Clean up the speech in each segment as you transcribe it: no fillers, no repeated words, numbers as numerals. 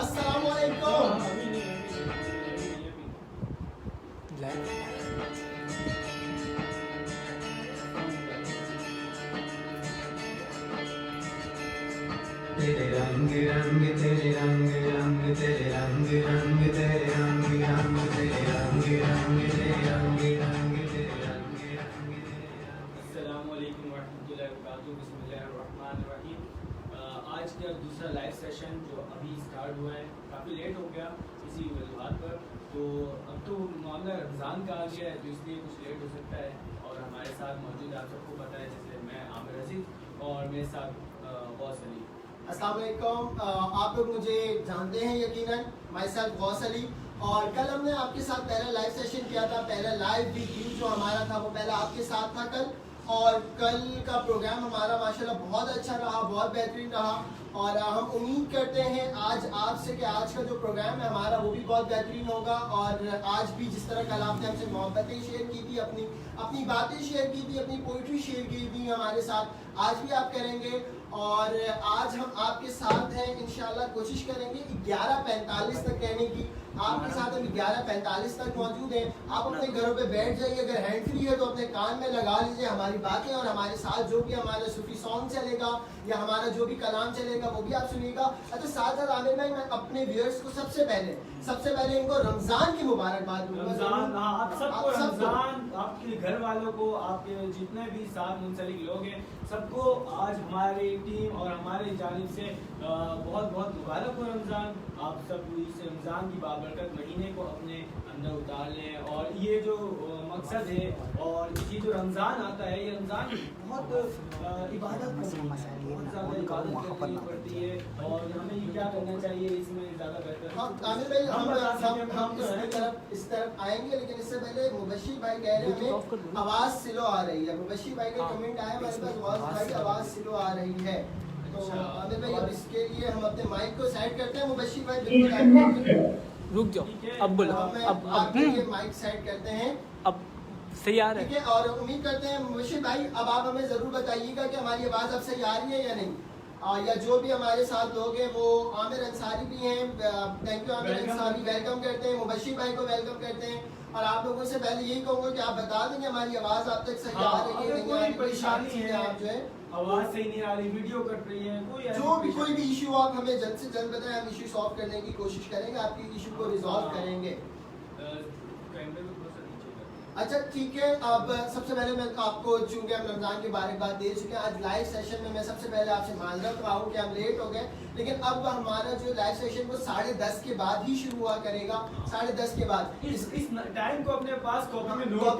अस्सलाम वालेकुम। तेरे रंग रंग तेरे रंग रंग तेरे रंग रंग तेरे रंग रंग तेरे रंग रंग तेरे रंग रंग तेरे रंग रंग। अस्सलामुअलैकुम वरहमतुल्लाहि वबरकातुहू। बिस्मिल्लाहिर्रहमानिर्रहीम। आज का दूसरा लाइव सेशन जो अभी स्टार्ट हुआ है, काफ़ी लेट हो गया इसी वजूहत पर। तो अब तो मामला रमज़ान का आ गया है, तो इसलिए कुछ लेट हो सकता है। और हमारे साथ मौजूद आप सबको पता है, जैसे मैं आमिर अजीज़ और मेरे साथ गौस अली। अस्सलाम वालेकुम। आप लोग मुझे जानते हैं यकीनन, माय सेल्फ गौस अली। और कल हमने आपके साथ पहला लाइव सेशन किया था। पहला लाइव व्यू जो हमारा था वो पहला आपके साथ था कल। और कल का प्रोग्राम हमारा माशाल्लाह बहुत अच्छा रहा, बहुत बेहतरीन रहा। और हम उम्मीद करते हैं आज आपसे कि आज का जो प्रोग्राम है हमारा वो भी बहुत बेहतरीन होगा। और आज भी जिस तरह कल आपने हमसे मोहब्बतें शेयर की थी, अपनी बातें शेयर की थी, अपनी पोइट्री शेयर की थी हमारे साथ, आज भी आप करेंगे। और आज हम आपके साथ हैं, इंशाल्लाह कोशिश करेंगे 11:45 तक कहने की। आपके साथ हम 11:45 तक मौजूद हैं। आप अपने घरों पे बैठ जाइए, अगर हैंड फ्री है तो अपने कान में लगा लीजिए हमारी बातें, और हमारे साथ जो भी हमारा सूफी सॉन्ग चलेगा या हमारा जो भी कलाम चलेगा वो भी आप सुनिएगा। अच्छा, साथ साथ आमिर भाई, मैं अपने व्यूअर्स को सबसे पहले इनको रमजान की मुबारकबाद दूंगा। रमजान, हाँ, आप सबको रमजान, आपके घर वालों को, आपके जितने भी साथ मुंसलिक लोग हैं, सबको आज हमारी टीम और हमारे जानिब से बहुत बहुत मुबारक हो रमज़ान। आप सब इस रमज़ान की बाबरकत महीने को अपने अंदर उतार लें। और ये जो मकसद है, और ये जो रमज़ान आता है, ये रमज़ान बहुत इबादत करनी है, बहुत ज़्यादा इबादत करनी पड़ती है। और हमें ये क्या करना चाहिए इसमें ज़्यादा बेहतर। आमिर भाई, हम इस तरफ आएंगे, लेकिन इससे पहले मुबश्शिर भाई कह रहे हैं आवाज स्लो आ रही है। मुबश्शिर भाई का कमेंट आया हमारे पास, भाई आवाज स्लो आ रही है। तो आमिर भाई, अब इसके लिए हम अपने माइक को सेट करते हैं। मुबश्शिर भाई बिल्कुल रुक जाओ, अब बोलो। अब माइक सेट करते हैं, अब सही आ रहा है। ठीक है। और उम्मीद करते हैं मुबश्शिर भाई, अब आप हमें जरूर बताइएगा कि हमारी आवाज अब सही आ रही है या नहीं। या जो भी हमारे साथ लोग हैं, वो आमिर अंसारी भी हैं, thank you Aamir Ansari, welcome करते हैं। मुबश्शिर भाई को वेलकम करते हैं। और आप लोगों से पहले यही कहूँगा कि आप बता दें कि हमारी आवाज़ आप तक सही आ रही है, नहीं आ रही, परेशानी है, आप जो है आवाज़ सही नहीं आ रही, वीडियो कट रही है, कोई भी इशू आप हमें जल्द से जल्द बताएं, हम इशू सॉल्व करने की कोशिश करेंगे, आपकी इशू को रिजॉल्व करेंगे। अच्छा, ठीक है। अब सबसे पहले मैं आपको, चूंकि हम रमजान की बारकबाद दे चुके हैं, आज लाइव सेशन में मैं सबसे पहले आपसे माजरत चाहूँ कि हम लेट हो गए। लेकिन अब हमारा जो लाइव सेशन वो 10:30 के बाद ही शुरू हुआ करेगा। 10:30 के बाद इस टाइम को अपने पास कॉपी में नोट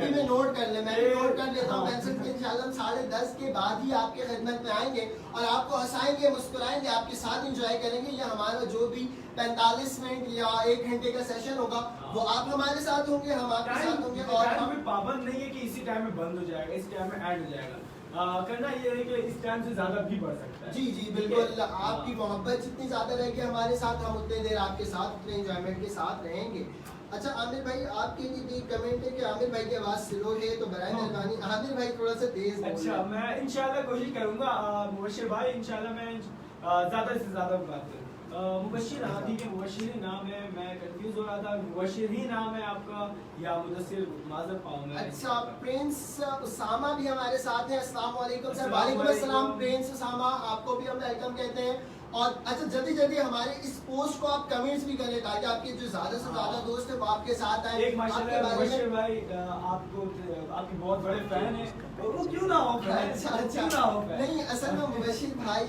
कर ले। मैं नोट कर लेता हूँ। इंशाल्लाह हम 10:30 के बाद ही आपके खिदमत में आएंगे और आपको हंसाएंगे, मुस्कुराएंगे, आपके साथ एंजॉय करेंगे। या हमारा जो भी 45 मिनट या 1 घंटे का सेशन होगा वो आप हमारे साथ होंगे, हम आपके साथ होंगे। और पाबंद नहीं है कि इसी टाइम में बंद हो जाएगा, इस टाइम में ऐड हो जाएगा। करना ये है कि इस टाइम से ज्यादा भी बढ़ सकता है। जी जी बिल्कुल। आपकी मोहब्बत जितनी ज्यादा रहेगी हमारे साथ, हम उतनी देर आपके साथ, उतने एंजॉयमेंट के साथ रहेंगे। अच्छा आमिर भाई, आपके लिए भी कमेंट है कि आमिर भाई की आवाज स्लो है, तो बराए मेहरबानी आमिर भाई थोड़ा सा तेज बोलिए। अच्छा, मैं इंशाल्लाह कोशिश करूंगा मुबश्शिर भाई, इंशाल्लाह मैं ज्यादा से ज्यादा बात करूँ। मुबश्शिर, हाँ ठीक है, मुबश्शिर ही नाम है, मैं कंफ्यूज हो रहा था, मुबश्शिर ही नाम है आपका या मुदस्सिर, माजर पाऊंगा। अच्छा, प्रिंस उसामा भी हमारे साथ हैं। अस्सलाम वालेकुम सर। वालेकुम अस्सलाम प्रिंस उसामा, आपको भी हम वेलकम कहते हैं। और अच्छा, जल्दी जल्दी हमारे इस पोस्ट को आप कमेंट्स भी करें ताकि आपके जो ज्यादा से ज्यादा दोस्त है वो आपके साथ आए। एक माशाल्लाह मुबश्शिर भाई आपको, आपके बहुत बड़े फैन हैं, वो क्यों ना हो फैन। अच्छा, क्यों ना हो फैन। नहीं, असल में मुबश्शिर भाई,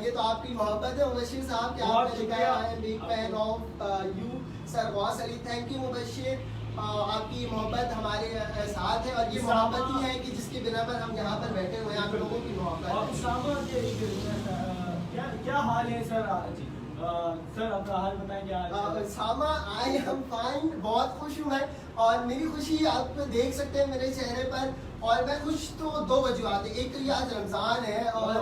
ये तो आपकी मोहब्बत है मुबश्शिर साहब, कि आपने लिखा है I am big fan of you sir Ghaus Ali. Thank you Mubashir, आपकी मोहब्बत हमारे साथ है। और ये मोहब्बत ही है कि जिसके बिना पर हम यहाँ पर बैठे हुए हैं, आप लोगों की मोहब्बत। क्या हाल है सर? जी सर, अपना हाल बताएं, क्या हाल है? सामा, आई एम फाइन, बहुत खुश हूँ मैं। और मेरी खुशी आप देख सकते हैं मेरे चेहरे पर। और मैं खुश तो 2 वजूहत है, एक तो ये आज रमजान है और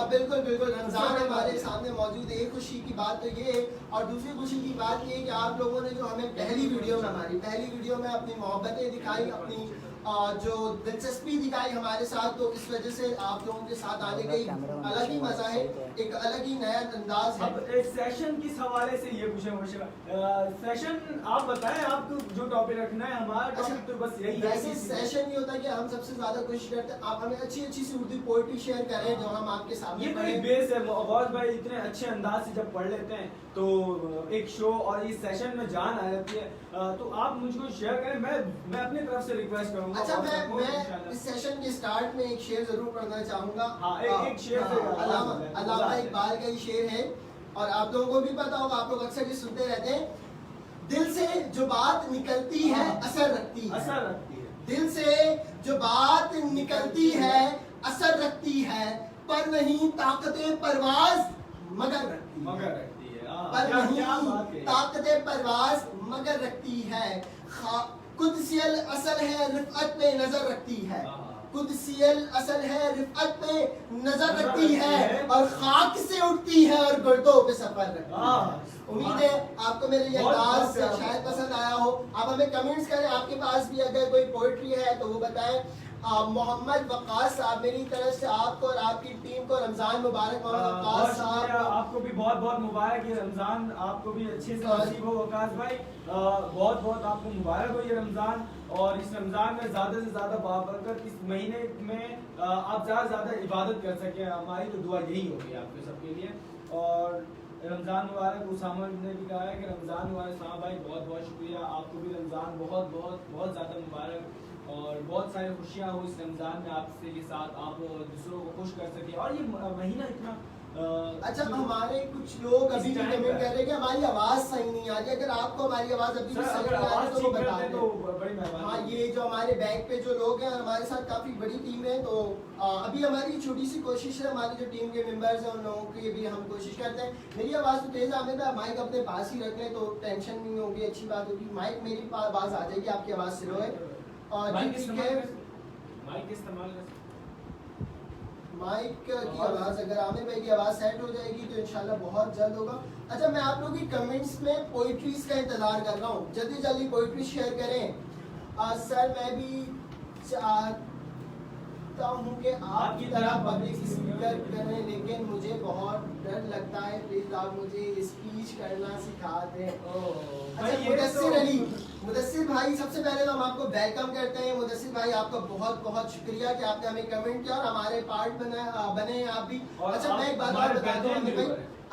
बिल्कुल बिल्कुल रमजान हमारे सामने मौजूद है। एक खुशी की बात तो ये है, और दूसरी खुशी की बात ये है कि आप लोगों ने जो हमें पहली वीडियो में अपनी मोहब्बतें दिखाई, अपनी जो दिलचस्पी दिखाई हमारे साथ, तो इस वजह से आप लोगों के साथ आने का एक अलग ही मजा है, एक अलग ही नया अंदाज है। अब सेशन किस हवाले से ये पूछे मुझे, सेशन आप बताएं, आपको जो टॉपिक रखना है, हमारा टॉपिक तो बस यही है। वैसे सेशन ये होता है कि हम सबसे ज्यादा कोशिश करते हैं आप हमें अच्छी अच्छी सी उर्दू पोएट्री शेयर करें जो हम आपके सामने ये तो एक पढ़ें। बेस है। गौस भाई इतने अच्छे अंदाज से जब पढ़ लेते हैं तो एक शो और इस सेशन में जान आ जाती है। तो आप मुझको शेयर करें, मैं अपनी तरफ से रिक्वेस्ट करूंगा। अच्छा, मैं इस सेशन के स्टार्ट में एक शेर जरूर पढ़ना चाहूंगा। हाँ, एक शेर से अल्लामा इकबाल का ही शेर है और आप लोगों को भी पता होगा, आप लोग अक्सर ये सुनते रहते हैं, दिल से जो बात निकलती है असर रखती है। असर रखती है। दिल से जो बात निकलती है असर रखती है, पर नहीं ताकते परवाज मगर रखती है। रखती है। पर क्या नहीं बात है। ताकते परवाज मगर रखती है, कुदसियल असल है रिफअत पे नजर रखती है। कुदसियल असल है रिफअत पे नजर रखती है और खाक से उठती है और गुर्दों पे सफर रखती है। उम्मीद है आपको मेरे ये अंदाज शायद पसंद आया हो। आप हमें कमेंट्स करें, आपके पास भी अगर कोई पोएट्री है तो वो बताएं। मोहम्मद वक़ास साहब, मेरी तरफ से आपको और आपकी टीम को रमजान मुबारक। मोहम्मद वक़ास साहब, आपको भी बहुत बहुत मुबारक ये रमजान, आपको भी अच्छे से नसीब हो वकास भाई। बहुत बहुत आपको मुबारक हो ये रमजान, और इस रमजान में ज्यादा से ज्यादा बाबरकत इस महीने में आप ज्यादा से ज्यादा इबादत कर सके, हमारी तो दुआ यही होगी आपके सबके लिए। और रमजान मुबारक। उसामा ने भी कहा है कि रमजान मुबारक। उसामा भाई बहुत बहुत शुक्रिया, आपको भी रमजान बहुत बहुत बहुत ज्यादा मुबारक और बहुत सारी खुशियाँ हो इस रमजान में आपसे के साथ, आप दूसरों को खुश कर सके। और ये महीना इतना अच्छा, हमारे कुछ लोग अभी भी कमेंट कर रहे हैं कि हमारी आवाज सही नहीं आ रही। अगर आपको हमारी आवाज अभी भी सही नहीं आ रही तो वो बता दें तो बड़ी मेहरबानी। हाँ, ये जो हमारे बैक पे जो लोग हैं हमारे साथ काफी बड़ी टीम है, तो अभी हमारी छोटी सी कोशिश है, हमारी जो टीम के मेंबर्स हैं उन लोगों की भी हम कोशिश करते हैं। मेरी आवाज तो तेज आने पे माइक अपने पास ही रख लें तो टेंशन नहीं होगी, अच्छी बात होगी। माइक मेरी आवाज आ जाएगी, आपकी आवाज स्लो है। और माइक ठीक है, इस्तेमाल माइक की आवाज अगर आमिर भाई की आवाज सेट हो जाएगी तो इंशाल्लाह बहुत जल्द होगा। अच्छा, मैं आप लोगों की कमेंट्स में पोइट्रीज का इंतजार कर रहा हूँ, जल्दी जल्दी पोइट्री शेयर करें। सर मैं भी चाहता हूँ कि आपकी तरह पब्लिक स्पीकर करें, लेकिन मुझे बहुत डर लगता है, प्लीज आप मुझे स्पीच करना सिखा दें। अच्छा, मुदस्सिर भाई, सबसे पहले तो हम आपको वेलकम करते हैं। मुदस्सिर भाई, आपका बहुत बहुत शुक्रिया कि आपने हमें कमेंट किया और हमारे पार्ट बने हैं आप भी। अच्छा, मैं एक बात और बता दूं,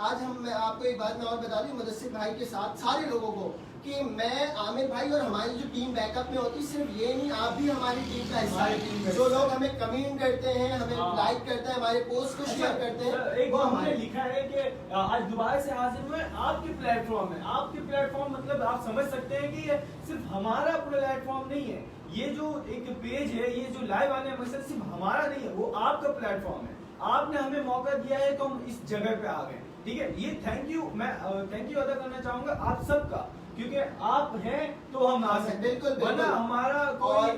आज मैं आपको एक बात मैं और बता दूं मुदस्सिर भाई के साथ सारे लोगों को कि मैं, आमिर भाई और हमारी जो टीम बैकअप में होती है, सिर्फ ये नहीं, आप भी हमारी टीम का हिस्सा है। जो लोग हमें कमेंट करते हैं, हमें लाइक करते हैं, हमारे पोस्ट को शेयर करते हैं, एक वो हमने हमारे लिखा है कि आज दोबारा से हाजिर हुए आपके प्लेटफॉर्म है। आपके प्लेटफॉर्म मतलब आप समझ सकते हैं कि ये सिर्फ हमारा प्लेटफॉर्म नहीं है, ये जो एक पेज है, ये जो लाइव आने का मकसद सिर्फ हमारा नहीं है, वो आपका प्लेटफॉर्म है। आपने हमें मौका दिया है तो हम इस जगह पे आ गए, ठीक है। ये थैंक यू, मैं थैंक यू अदा करना चाहूंगा आप सबका, क्योंकि आप हैं तो हम आ सकते हैं। बिल्कुल, वरना हमारा कोई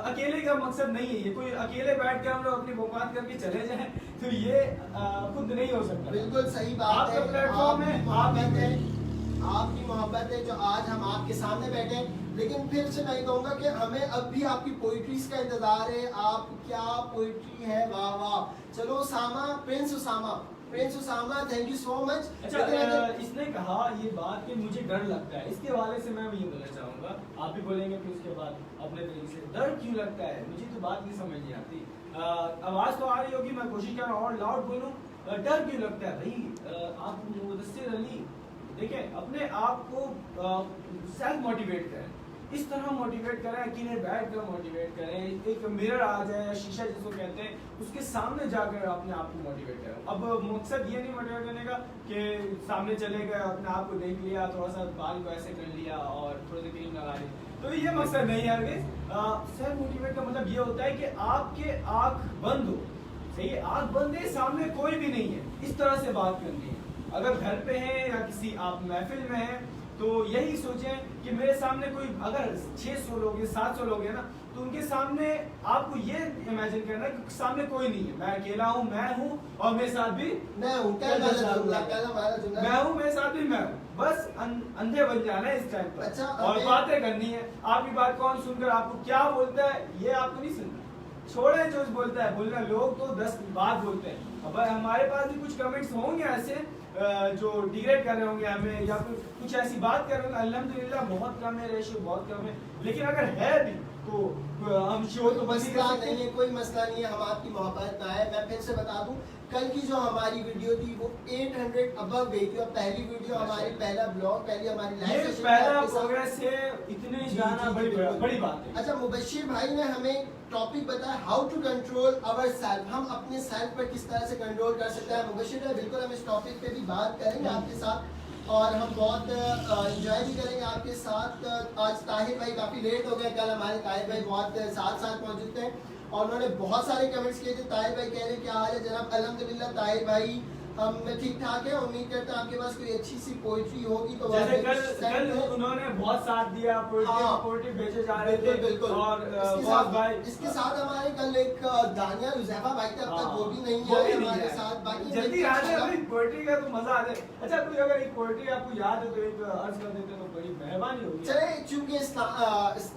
अकेले का मकसद नहीं है, ये कोई अकेले बैठ के हम लोग अपनी बकवास करके चले जाएं तो ये खुद नहीं हो सकता। बिल्कुल सही बात है, आपका प्लेटफॉर्म है, मोहब्बत है, आपकी मोहब्बत है जो आज हम आपके सामने बैठे हैं। लेकिन फिर से मैं कहूँगा कि हमें अब भी आपकी पोइट्रीज का इंतजार है। आप क्या पोइट्री है, वाह वाह। चलो Usama, prince Usama, thank you so much. अच्छा, इसने कहा ये बात कि मुझे डर लगता है, इसके हवाले से मैं ये बोलना चाहूंगा, आप भी बोलेंगे फिर उसके बाद अपने तरीके से। डर क्यों लगता है, मुझे तो बात नहीं समझ नहीं आती। आवाज तो आ रही होगी, मैं कोशिश कर रहा हूँ और लाउड बोलूं। डर क्यों लगता है भाई? आप मुदस्सिर अली देखें, अपने आप को सेल्फ मोटिवेट करें, इस तरह मोटिवेट करें, अकेले बैठ कर मोटिवेट करें। एक मिरर आ जाए या शीशा जिसको कहते हैं, उसके सामने जाकर अपने आप को मोटिवेट करें। अब मकसद ये नहीं मोटिवेट करने का कि सामने चले गए, अपने आप को देख लिया, थोड़ा सा बाल को ऐसे कर लिया और थोड़ी सी क्रीम लगा ली, तो ये मकसद नहीं है। सेल्फ मोटिवेट का मतलब ये होता है कि आपके आंख बंद हो, सही है, आंख बंद है, सामने कोई भी नहीं है, इस तरह से बात करनी है। अगर घर पे हैं या किसी आप महफिल में हैं तो यही सोचें कि मेरे सामने कोई अगर 600 लोग हैं, 700 लोग हैं ना, तो उनके सामने आपको ये इमेजिन करना है कि सामने कोई नहीं है, मैं अकेला हूँ, मैं हूँ और मेरे साथ भी मैं हूँ, मैं हूँ, मेरे साथ भी मैं हूँ। बस अंधे बन जाना है इस टाइम पर। अच्छा, और बातें करनी है। आपकी बात कौन सुनकर आपको क्या बोलता है ये आपको नहीं सुनना, छोड़े जो बोलता है बोलना। लोग तो 10 बात बोलते हैं। अब हमारे पास भी कुछ कमेंट्स होंगे ऐसे जो डिग्रेड कर रहे होंगे हमें या फिर कुछ ऐसी बात कर रहे होंगे। अल्हम्दुलिल्लाह बहुत कम है, रेशियो बहुत कम है, लेकिन अगर है भी तो हम श्योर तो बस मसला नहीं है, कोई मसला नहीं है, हम आपकी मोहब्बत ना है। मैं फिर से बता दूं, कल की जो हमारी वीडियो थी वो 800 अबव गई थी और पहली वीडियो हमारी पहला ब्लॉग पहली हमारी लाइव सेशन पहला प्रोग्रेस से इतने जाना बड़ी बात है। अच्छा, मुबशिर भाई ने हमें टॉपिक बताया how to control our self, हम अपने सेल्फ पर किस तरह से कंट्रोल कर सकते हैं। मुबशिर भाई बिल्कुल हम इस टॉपिक पे भी बात करेंगे आपके साथ और हम बहुत एंजॉय भी करेंगे आपके साथ। आज ताहिर भाई काफ़ी लेट हो गए, कल हमारे ताहिर भाई बहुत साथ मौजूद थे और उन्होंने बहुत सारे कमेंट्स किए थे। ताहिर भाई कह रहे क्या हाल है जनाब? अल्हम्दुलिल्लाह ताहिर भाई हम ठीक ठाक है। उम्मीद करते हैं आपके पास कोई अच्छी सी पोइट्री होगी तो जैसे कल उन्होंने बहुत साथ दिया, पोइट्री भेजे जा रहे थे। बिल्कुल। और इसके साथ हमारे कल एक दानिया हुज़ैफा भाई थे, अब तक वो भी नहीं है हमारे साथ। बाकी जल्दी आ जाए अभी, पोइट्री का तो मजा आ जाए। अच्छा, कोई अगर एक पोइट्री आपको याद है तो एक अर्ज कर देते तो बड़ी मेहरबानी होगी। चले, चूंकि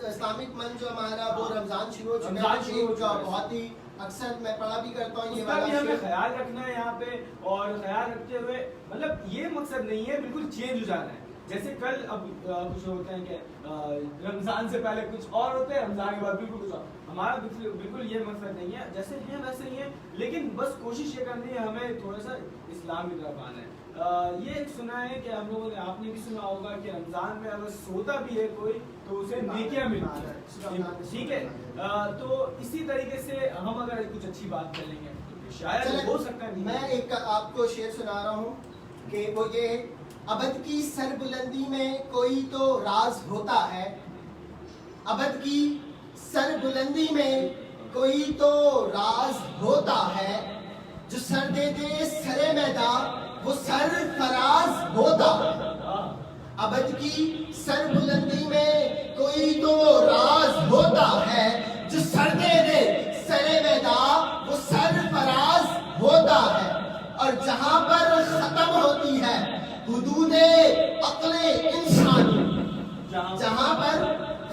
इस्लामिक मंथ जो हमारा वो रमजान शुरू हो चुका है, बहुत ही अक्सर मैं पढ़ा भी करता हूँ ये वाला, भी हमें ख्याल रखना है यहाँ पे। और ख्याल रखते हुए मतलब ये मकसद नहीं है बिल्कुल चेंज हो जाना है। जैसे कल अब कुछ होते हैं कि रमजान से पहले कुछ और होते हैं, रमजान के बाद बिल्कुल कुछ और। हमारा बिल्कुल ये मकसद नहीं है, जैसे है वैसे ही है, लेकिन बस कोशिश ये करनी है हमें थोड़ा सा इस्लाम की तरफ आना है। ये सुना है कि हम लोगों ने, आपने भी सुना होगा कि रमजान में अगर सोता भी है कोई तो उसे नेकियां मिलती है, ठीक है। तो इसी तरीके से हम अगर कुछ अच्छी बात कर लेंगे तो शायद हो सकता है। मैं एक आपको शेर सुना रहा हूँ कि वो ये, अबद की सरबुलंदी में कोई तो राज होता है, अबद की सरबुलंदी में कोई तो राज होता है, जो सर दे दे सरे मैदान वो सरफराज होता है। अबद की सरबुलंदी में कोई तो राज होता है, जो सर दे दे सरे मैदान वो सरफराज होता है। और जहां पर खत्म होती है हुदूदे अक्ले इंसानी, जहां पर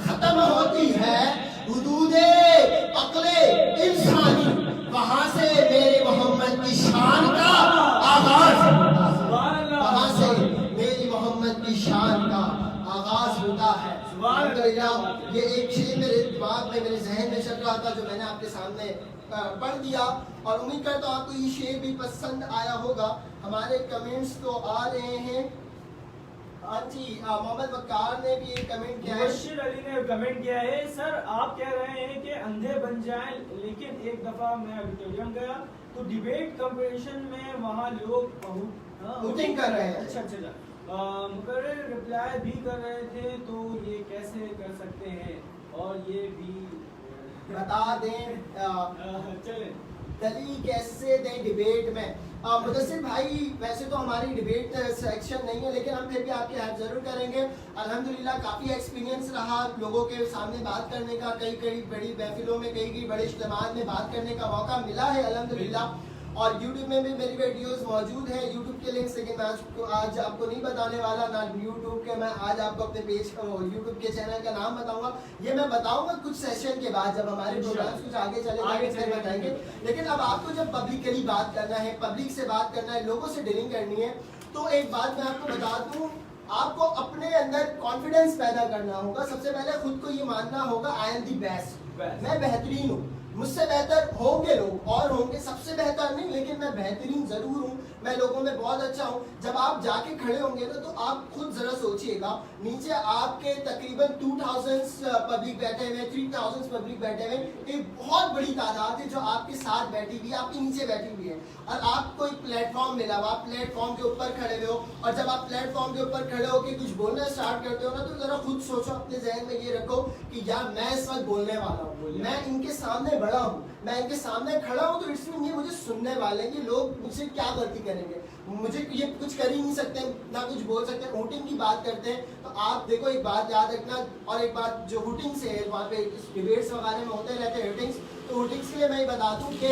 खत्म होती है हुदूदे अक्ले इंसानी, वहां से मेरे मोहम्मद की शान का आगाज, वहां से मेरी मोहम्मद की शान का आगाज होता है। ये एक शेर मेरे दिमाग में, मेरे जहन में चल रहा था जो मैंने आपके सामने पढ़ दिया और उम्मीद करता हूँ आपको ये शेर भी पसंद आया होगा। हमारे कमेंट्स तो आ रहे हैं। हाँ जी, मोहम्मद वकार ने भी एक कमेंट किया है। मुबशिर अली ने कमेंट किया है, सर आप कह रहे हैं कि अंधे बन जाएं, लेकिन एक दफा मैं ऑडिटोरियम गया तो डिबेट कंपटीशन में वहाँ लोग वोटिंग कर रहे हैं। अच्छा, मुकर्रर रिप्लाई भी कर रहे थे, तो ये कैसे कर सकते हैं? और ये भी बता दें चले दलील कैसे दें डिबेट में। मुदस्सिर भाई, वैसे तो हमारी डिबेट सेक्शन नहीं है, लेकिन हम फिर भी आपकी हेल्प जरूर करेंगे। अल्हम्दुलिल्लाह काफ़ी एक्सपीरियंस रहा लोगों के सामने बात करने का, कई बड़ी महफिलों में, कई बड़े इज्तिमात में बात करने का मौका मिला है अल्हम्दुलिल्लाह। और YouTube में भी मेरी वीडियोस मौजूद है, YouTube के लिंक्स, लेकिन मैं आज आपको नहीं बताने वाला ना YouTube के। मैं आज आपको अपने पेज YouTube के चैनल का नाम बताऊंगा, ये मैं बताऊंगा कुछ सेशन के बाद, जब हमारे प्रोग्राम्स कुछ आगे चले फिर बताएंगे। लेकिन अब आपको जब पब्लिकली बात करना है, पब्लिक से बात करना है, लोगों से डीलिंग करनी है, तो एक बात मैं आपको बता दूं, आपको अपने अंदर कॉन्फिडेंस पैदा करना होगा। सबसे पहले खुद को ये मानना होगा, आई एम दी बेस्ट, मैं बेहतरीन हूँ। मुझसे बेहतर होंगे लोग और होंगे, सबसे बेहतर नहीं, लेकिन मैं बेहतरीन जरूर हूँ, मैं लोगों में बहुत अच्छा हूँ। जब आप जाके खड़े होंगे ना, तो आप खुद जरा सोचिएगा, नीचे आपके तकरीबन 2000 पब्लिक बैठे हुए, 3000 पब्लिक बैठे हुए, एक बहुत बड़ी तादाद है जो आपके साथ बैठी हुई है, आपके नीचे बैठी हुई है, और आपको एक प्लेटफॉर्म मिला हुआ, आप प्लेटफॉर्म के ऊपर खड़े हुए हो। और जब आप प्लेटफॉर्म के ऊपर खड़े होकर कुछ बोलना स्टार्ट करते हो ना, तो जरा खुद सोचो, अपने जहन में ये रखो कि यार मैं इस वक्त बोलने वाला हूँ, मैं इनके सामने बड़ा हूँ, मैं इनके सामने खड़ा हूँ, तो इट्स मीन ये मुझे सुनने वाले हैं, ये लोग मुझसे क्या गलती करेंगे, मुझे ये कुछ कर ही नहीं सकते, ना कुछ बोल सकते। वोटिंग की बात करते हैं तो आप देखो, एक बात याद रखना, और एक बात जो वोटिंग से है, वहाँ पे डिबेट्स वगैरह में होते रहते हैं वोटिंग्स, तो वोटिंग्स के लिए मैं बता दूँ कि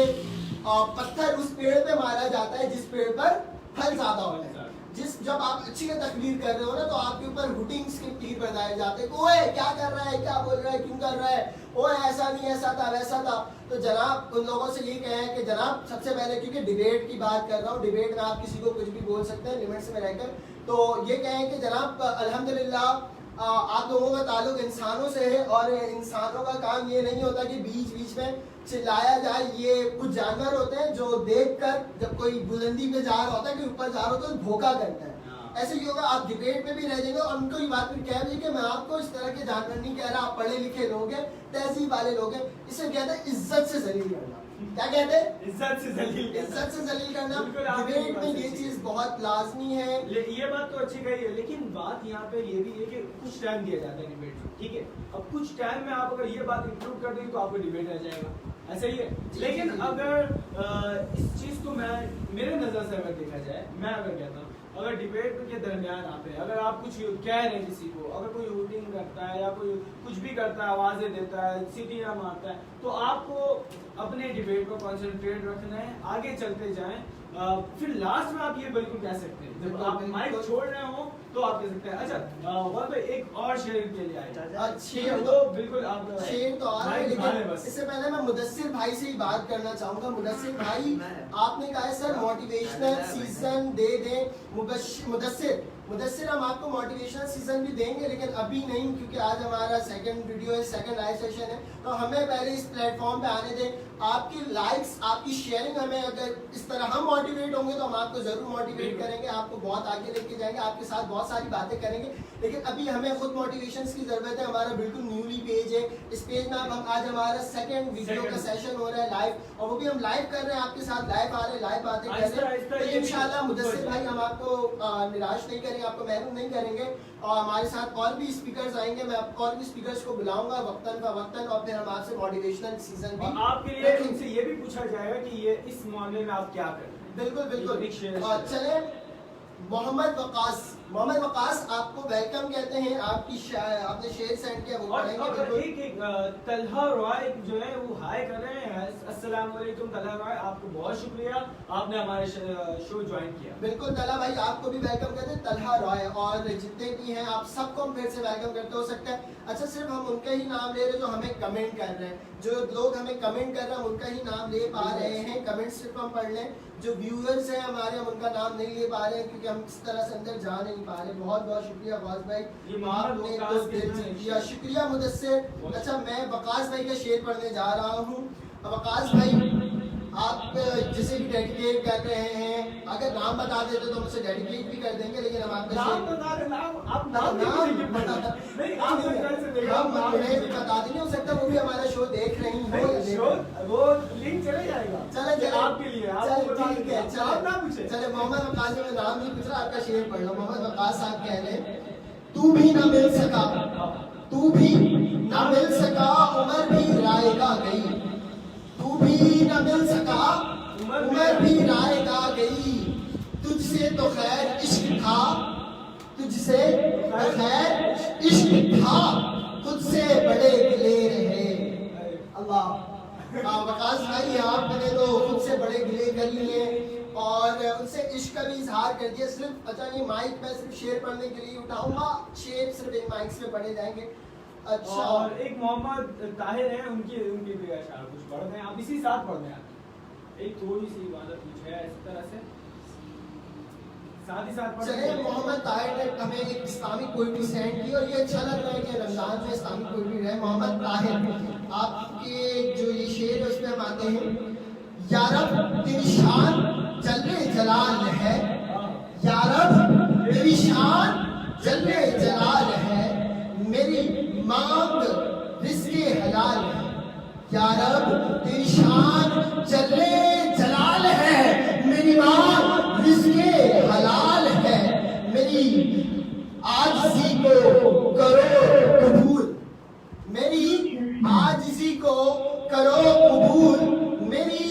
पत्थर उस पेड़ पे मारा जाता है जिस पेड़ पर फल ज्यादा होता है। जब आप अच्छी का तकरीर कर रहे हो ना, तो आपके ऊपर हुटिंग्स के तीर बजाए जाते हैं, ओए क्या कर रहा है, क्या बोल रहा है, क्यों कर रहा है, ओए ऐसा नहीं, ऐसा था, वैसा था। तो जनाब उन लोगों से ये कहें कि जनाब सबसे पहले, क्योंकि डिबेट की बात कर रहा हूँ, डिबेट में आप किसी को कुछ भी बोल सकते हैं लिमिट्स में रहकर, तो ये कहें कि जनाब अल्हम्दुलिल्लाह आप लोगों का ताल्लुक इंसानों से है, और इंसानों का काम ये नहीं होता कि बीच बीच में चिल्लाया जाए। ये कुछ जानवर होते हैं जो देखकर जब कोई बुलंदी पे जा रहा होता है, कोई ऊपर जा रहा होता है, तो भोका करता है। ऐसे ही होगा, आप डिबेट में भी रह जाएंगे और उनको ये बात फिर कह दीजिए कि मैं आपको इस तरह के जानवर नहीं कह रहा, आप पढ़े लिखे लोग हैं, तहजीब वाले लोग हैं। इसे कहते हैं इज्जत से जलील करना। क्या कहते हैं? इज्जत से जलील करना। बिल्कुल, आपकी डिबेट में बात ये सही चीज बहुत लाजमी है। ये बात तो अच्छी कही है, लेकिन बात यहाँ पे ये भी है कि कुछ टाइम दिया जाता है डिबेट में, ठीक है। अब कुछ टाइम में आप अगर ये बात इंक्लूड कर देंगे तो आपको डिबेट रह जाएगा, ऐसा ही है। लेकिन अगर इस चीज को मेरे नजर से अगर देखा जाए, मैं अगर कहता हूँ, अगर डिबेट के दरमियान अगर आप कुछ कह रहे हैं किसी को, अगर कोई वोटिंग करता है या कोई कुछ भी करता है, आवाजें देता है, सीटियां मारता है, तो आपको अपने डिबेट को कंसंट्रेट रखना है, आगे चलते जाएं। फिर लास्ट में आप ये बिल्कुल कह सकते हैं, जब आप माइक छोड़ रहे हो तो आप कह सकते हैं। अच्छा वहाँ पे एक और शेर के लिए आए, शेर तो बिल्कुल आप शेर तो आ रहा है, माइक लेकिन इससे पहले मैं मुदस्सिर भाई से ही बात करना चाहूंगा। मुदस्सिर भाई, आपने कहा है सर मोटिवेशनल सीजन दे दें। मुदस्सिर हम आपको मोटिवेशनल सीजन भी देंगे, लेकिन अभी नहीं, क्योंकि आज हमारा सेकंड वीडियो है, सेकंड लाइव सेशन है, तो हमें पहले इस प्लेटफॉर्म पे आने दें। आपकी लाइक्स, आपकी शेयरिंग, हमें अगर इस तरह हम मोटिवेट होंगे तो हम आपको जरूर मोटिवेट करेंगे, आपको बहुत आगे लेके जाएंगे, आपके साथ बहुत सारी बातें करेंगे। लेकिन अभी हमें खुद मोटिवेशन की जरूरत है। हमारा बिल्कुल न्यूली पेज है, इस पेज में हम आज हमारा सेकंड वीडियो का सेशन हो रहा है लाइव, और वो भी हम लाइव कर रहे हैं, आपके साथ लाइव आ रहे हैं, लाइव बातें कर रहे हैं। तो इंशाल्लाह मुदस्सिर भाई हम आपको निराश नहीं करेंगे, आपको महरूम नहीं करेंगे, और हमारे साथ और भी स्पीकर्स आएंगे। मैं आपको और भी स्पीकर्स को बुलाऊंगा वक्तन फवक्तन, और फिर हम आपसे मोटिवेशनल सीजन भी आपके लिए उनसे ये भी पूछा जाएगा कि ये इस मामले में आप क्या करें। बिल्कुल। चले मोहम्मद वकास आपको वेलकम कहते हैं, आपने शेयर सेंड किया, वो और एक तलहा रॉय जो है वो हाय कर रहे हैं, अस्सलाम वालेकुम तलहा रॉय, आपको बहुत शुक्रिया, आपने हमारे शो ज्वाइन किया। बिल्कुल तलहा भाई, आपको भी वेलकम कहते हैं, तलहा रॉय, और जितने भी हैं आप सबको हम फिर से वेलकम करते हो सकता है। अच्छा, सिर्फ हम उनका ही नाम ले रहे हैं जो हमें कमेंट कर रहे हैं, जो लोग हमें कमेंट कर रहे हैं उनका ही नाम ले पा रहे हैं, कमेंट सिर्फ हम पढ़ लें। जो व्यूअर्स हैं हमारे, हम उनका नाम नहीं ले पा रहे हैं क्योंकि हम इस तरह से अंदर जा नहीं पा रहे। बहुत बहुत शुक्रिया वकास भाई, आपने तो दिल जीत लिया, शुक्रिया मुदस्सिर। अच्छा, मैं वकास भाई का शेर पढ़ने जा रहा हूँ। वकास भाई, आप जिसे भी डेडिकेट कर रहे हैं, अगर नाम बता देते तो मुझसे डेडिकेट भी कर देंगे, लेकिन हम आपका नाम बता दें, आप नाम नहीं, हम बता देंगे, हो सकता है वो भी हमारा शो देख रही हो, वो लिंक चले जाएगा, चले आपके लिए, ठीक है, चले मोहम्मद वकास, मैं नाम नहीं पूछ रहा, आपका शेर पढ़ लो। मोहम्मद वकास साहब कह रहे हैं, तू भी ना मिल सका, तू भी ना मिल सका, उम्र भी रायगा गई, तू भी न मिल सका, उम्र भी रायगा गई, तुझसे तो खैर इश्क था, तुझसे तो खैर इश्क था, खुद से बड़े गिले रहे। अल्लाह, वकास भाई आपने तो खुद से बड़े गिले कर लिए और उनसे इश्क का भी इजहार कर दिया। सिर्फ अच्छा, ये माइक मैं सिर्फ शेर पढ़ने के लिए उठाऊंगा, शेर सिर्फ इन माइक्स में पढ़े जाएंगे। अच्छा, और एक मोहम्मद ताहिर है, उनकी भी अशार कुछ पढ़ दें, आप इसी साथ पढ़ दें, एक थोड़ी सी इबादत कुछ है इस तरह से साथ ही साथ चले। मोहम्मद ताहिर ने हमें एक इस्लामिक पोइट्री सेंड की और ये अच्छा लग रहा है कि रमजान में इस्लामिक पोइट्री है। मोहम्मद ताहिर, आपके जो ये शेर है उसमें हम आते हैं, यारब तेरी शान जल्ले जलाल है, यारब तेरी शान जल्ले जलाल है, मेरी मांग रिज़्क़े हलाल है, यारब तेरी शान जल्ले जलाल है, मेरी मांग रिज़्क़े हलाल है, मेरी आजिज़ी को करो कबूल, मेरी आजिज़ी को करो कबूल, मेरी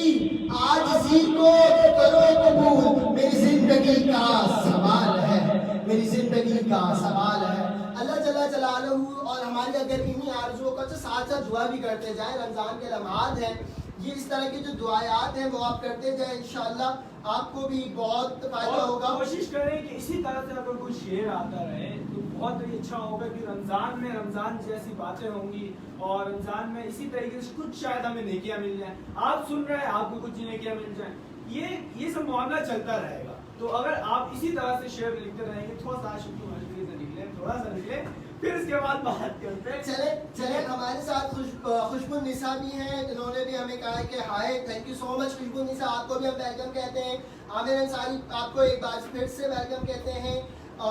आजिज़ी को करो कबूल, मेरी जिंदगी का सवाल है, मेरी जिंदगी का सवाल है। अल्लाह जल्ला जलालहू और हमारी अगर इन्हीं आरज़ुओं का साथ साथ दुआ भी करते जाए। रमज़ान के लम्हात हैं, ये इस तरह की जो दुआयात हैं वो आप करते जाए, इंशाल्लाह आपको भी बहुत फायदा होगा। कोशिश करें कि इसी तरह से अगर कोई शेर आता रहे तो बहुत ही अच्छा होगा कि रमजान में रमजान जैसी बातें होंगी और रमजान में इसी तरीके से कुछ शायद हमें नेकियां मिल जाए। आप सुन रहे हैं, आपको कुछ नेकियां मिल जाए, ये सब मामला चलता रहेगा। तो अगर आप इसी तरह से शेर लिखते रहेंगे, थोड़ा सा शुक्र से निकले, थोड़ा सा निकले, फिर इसके बाद बात करते हैं। चले हमारे साथ खुशबू निसा भी हैं, इन्होंने भी हमें कहा है कि हाय, थैंक यू सो मच खुशबू निसा, आपको भी हम वेलकम कहते हैं। आमिर अंसारी आपको एक बार फिर से वेलकम कहते हैं